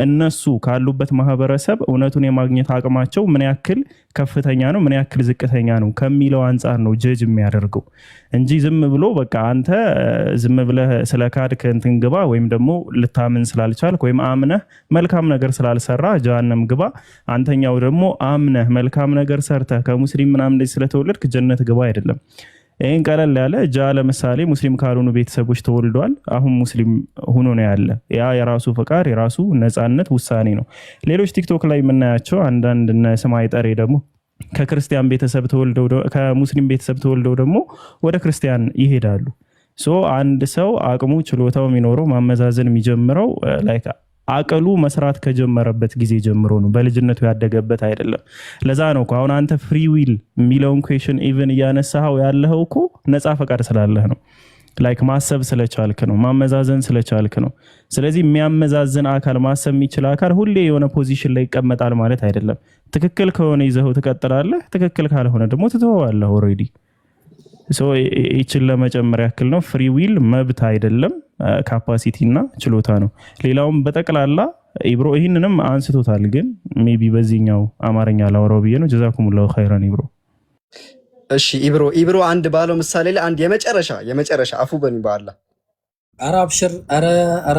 እነሱ ካሉበት ማህበረሰብ እውነቱን የማግኘት አቅማቸው ምን ያክል ከፍተኛ ነው ምን ያክል ዝቅተኛ ነው ከሚለው አንፃር ነው ጀጅ የሚያደርገው እንጂ ዝም ብሎ በቃ አንተ ዝም ብለህ ስለካድክ እንትን ግባ ወይም ደግሞ ልታምን ስላልቻልክ ወይም አምነህ መልካም ነገር ስላልሰራ ጀሃነም ግባ አንተኛው ደግሞ አምነህ መልካም ነገር ሰርተህ ከሙስሊም ምናምን እንደዚህ ስለተወለድክ ጀነት ግባ አይደለም። ይሄን ቀለል ያለ ለምሳሌ ሙስሊም ካልሆኑ ቤተሰቦች ተወልዷል፣ አሁን ሙስሊም ሆኖ ነው ያለ። ያ የራሱ ፈቃድ የራሱ ነፃነት ውሳኔ ነው። ሌሎች ቲክቶክ ላይ የምናያቸው አንዳንድ ሰማይ ጠሬ ደግሞ ከክርስቲያን ቤተሰብ ተወልደው ከሙስሊም ቤተሰብ ተወልደው ደግሞ ወደ ክርስቲያን ይሄዳሉ። ሶ አንድ ሰው አቅሙ ችሎታው የሚኖረው ማመዛዘን የሚጀምረው ላይክ አቀሉ መስራት ከጀመረበት ጊዜ ጀምሮ ነው፣ በልጅነቱ ያደገበት አይደለም። ለዛ ነው አሁን አንተ ፍሪ ዊል የሚለውን ኩዌሽን ኢቭን እያነሳው ያለኸው እኮ ነፃ ፈቃድ ስላለህ ነው። ላይክ ማሰብ ስለቻልክ ነው፣ ማመዛዘን ስለቻልክ ነው። ስለዚህ የሚያመዛዝን አካል ማሰብ የሚችል አካል ሁሌ የሆነ ፖዚሽን ላይ ይቀመጣል ማለት አይደለም። ትክክል ከሆነ ይዘው ትቀጥላለህ፣ ትክክል ካልሆነ ደግሞ ትተዋለህ ኦሬዲ። ሶ ይችን ለመጨመር ያክል ነው። ፍሪ ዊል መብት አይደለም፣ ካፓሲቲ እና ችሎታ ነው። ሌላውም በጠቅላላ ኢብሮ ይህንንም አንስቶታል፣ ግን ሜቢ በዚህኛው አማርኛ ላወራው ብዬ ነው። ጀዛኩሙላሁ ኸይራን ኢብሮ። እሺ ኢብሮ አንድ ባለው ምሳሌ ላይ አንድ የመጨረሻ አፉ በኒ ባላ ኧረ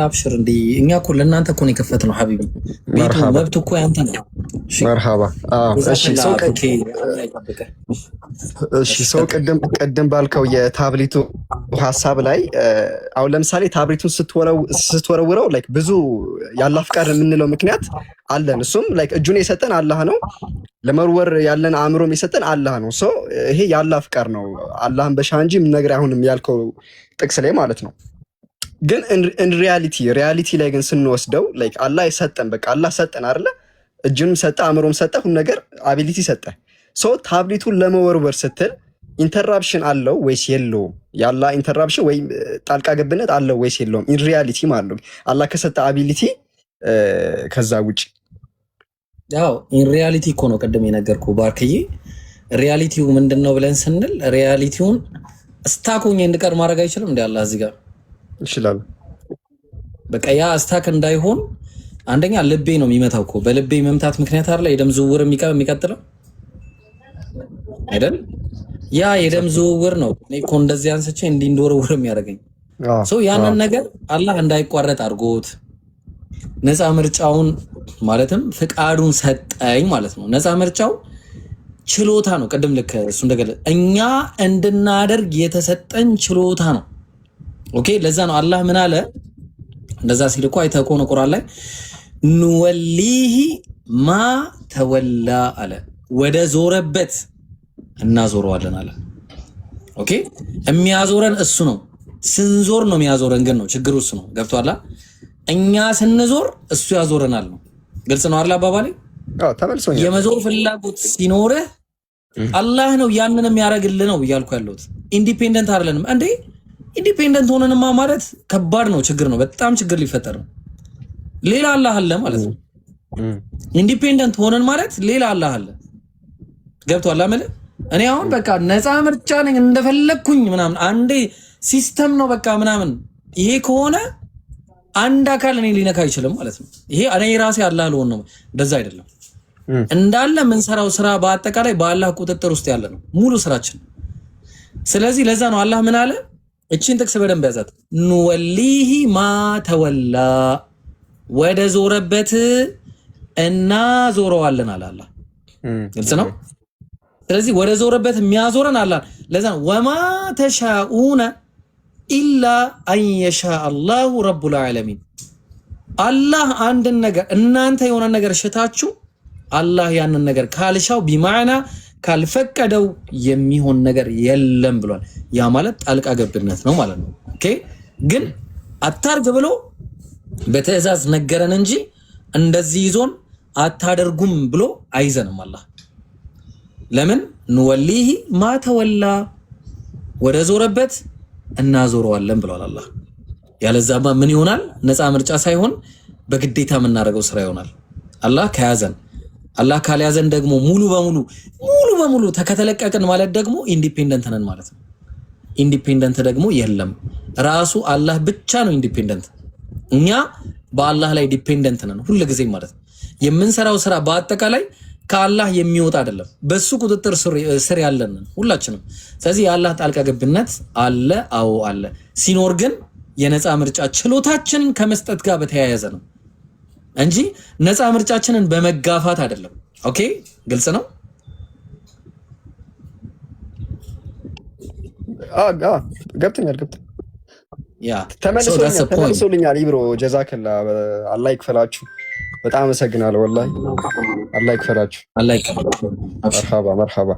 አብሽር እንዴ እኛ እኮ ለእናንተ እኮ ነው የከፈትነው ሐቢቢ። ቤቱ መብቱ እኮ ያንተ ነው። መርሃባ። እሺ ሰው ቅድም ባልከው የታብሌቱ ሐሳብ ላይ አሁን ለምሳሌ ታብሌቱን ስትወረውረው ላይክ ብዙ ያላህ ፍቃድ የምንለው ምክንያት አለን። እሱም ላይክ እጁን የሰጠን አላህ ነው። ለመርወር ያለን አእምሮም የሰጠን አላህ ነው። ሶ ይሄ ያላህ ፍቃድ ነው። አላህን በሻ እንጂ ምን ነገር አይሆንም ያልከው ጥቅስ ላይ ማለት ነው። ግን ሪያሊቲ ላይ ግን ስንወስደው ላይክ አላህ የሰጠን በቃ አላህ ሰጠን አይደለ? እጅንም ሰጠ አእምሮም ሰጠ ሁሉ ነገር አቢሊቲ ሰጠ። ሶ ታብሌቱን ለመወርወር ስትል ኢንተራፕሽን አለው ወይስ የለውም? ያላ ኢንተራፕሽን ወይ ጣልቃ ገብነት አለው ወይስ የለውም? ኢን ሪያሊቲ ማለት ነው አላህ ከሰጠ አቢሊቲ ከዛ ውጪ ያው ኢን ሪያሊቲ እኮ ነው ቀደም የነገርኩህ ባርክዬ። ሪያሊቲው ምንድነው ብለን ስንል ሪያሊቲውን ስታኮኝ እንድቀር ማድረግ አይችልም እንዴ አላህ እዚህ ጋር ይችላል። በቃ ያ ስታክ እንዳይሆን አንደኛ ልቤ ነው የሚመታው እኮ በልቤ መምታት ምክንያት አይደል የደም ዝውውር የሚቀጥለው አይደል? ያ የደም ዝውውር ነው እኔ እኮ እንደዚህ አንስቼ እንዲንዶረውር የሚያደርገኝ ሶ ያንን ነገር አላህ እንዳይቋረጥ አድርጎት ነፃ ምርጫውን ማለትም ፍቃዱን ሰጠኝ ማለት ነው። ነፃ ምርጫው ችሎታ ነው። ቅድም ልክ እሱ እንደገለ እኛ እንድናደርግ የተሰጠን ችሎታ ነው። ኦኬ ለዛ ነው አላህ ምን አለ እንደዛ ሲል እኮ አይተህ ከሆነ ቁርአን ላይ ንወሊሂ ማ ተወላ አለ። ወደ ዞረበት እናዞረዋለን አለ። ኦኬ የሚያዞረን እሱ ነው። ስንዞር ነው የሚያዞረን ግን ነው ችግሩ እሱ ነው። ገብቶሃል? እኛ ስንዞር እሱ ያዞረናል ነው። ግልጽ ነው አይደል አባባሌ? አዎ ተመልሶኛል። የመዞር ፍላጎት ሲኖርህ አላህ ነው ያንን የሚያደርግልህ ነው እያልኩ ያለሁት። ኢንዲፔንደንት አይደለንም እንዴ? ኢንዲፔንደንት ሆነንማ ማለት ከባድ ነው፣ ችግር ነው፣ በጣም ችግር ሊፈጠር ነው። ሌላ አላህ አለ ማለት ነው። ኢንዲፔንደንት ሆነን ማለት ሌላ አላህ አለ። ገብቶሃል አይደል? እኔ አሁን በቃ ነፃ ምርጫ ነኝ እንደፈለግኩኝ ምናምን አንዴ ሲስተም ነው በቃ ምናምን ይሄ ከሆነ አንድ አካል እኔ ሊነካ አይችልም ማለት ነው። ይሄ እኔ ራሴ አላህ ልሆን ነው። እንደዛ አይደለም። እንዳለ የምንሰራው ስራ በአጠቃላይ በአላህ ቁጥጥር ውስጥ ያለ ነው ሙሉ ስራችን። ስለዚህ ለዛ ነው አላህ ምን አለ? እቺን ጥቅስ በደንብ ያዛት። ንወሊሂ ማ ተወላ ወደ ዞረበት እና ዞረዋለን አለ አላህ። ግልጽ ነው። ስለዚህ ወደ ዞረበት የሚያዞረን አላህ። ለዛ ነው ወማ ተሻኡነ ኢላ አን የሻ አላሁ ረቡል ዓለሚን። አላህ አንድን ነገር እናንተ የሆነ ነገር ሽታችሁ አላህ ያንን ነገር ካልሻው ቢማዕና ካልፈቀደው የሚሆን ነገር የለም ብሏል። ያ ማለት ጣልቃ ገብነት ነው ማለት ነው። ኦኬ ግን አታርግ ብሎ በትዕዛዝ ነገረን እንጂ እንደዚህ ይዞን አታደርጉም ብሎ አይዘንም አላህ። ለምን ንወሊሂ ማተወላ ወደ ዞረበት እናዞረዋለን ብሏል አላህ። ያለዛማ ምን ይሆናል? ነፃ ምርጫ ሳይሆን በግዴታ የምናደርገው ስራ ይሆናል። አላህ ከያዘን፣ አላህ ካልያዘን ደግሞ ሙሉ በሙሉ ተከተለቀቅን ማለት ደግሞ ኢንዲፔንደንት ነን ማለት ነው። ኢንዲፔንደንት ደግሞ የለም፣ ራሱ አላህ ብቻ ነው ኢንዲፔንደንት። እኛ በአላህ ላይ ዲፔንደንት ነን ሁሉ ጊዜ ማለት ነው። የምንሰራው ስራ በአጠቃላይ ከአላህ የሚወጣ አይደለም፣ በሱ ቁጥጥር ስር ያለን ሁላችንም። ስለዚህ የአላህ ጣልቃ ገብነት አለ፣ አዎ አለ። ሲኖር ግን የነፃ ምርጫ ችሎታችንን ከመስጠት ጋር በተያያዘ ነው እንጂ ነፃ ምርጫችንን በመጋፋት አይደለም። ኦኬ ግልጽ ነው። ገብተኛል። ያ ተመልሶልኛል። ኢብሮ ጀዛከላ አላህ ይክፈላችሁ። በጣም አመሰግናለሁ። ወላሂ አላህ ይክፈላችሁ። አላህ ይክፈላችሁ። መርሐባ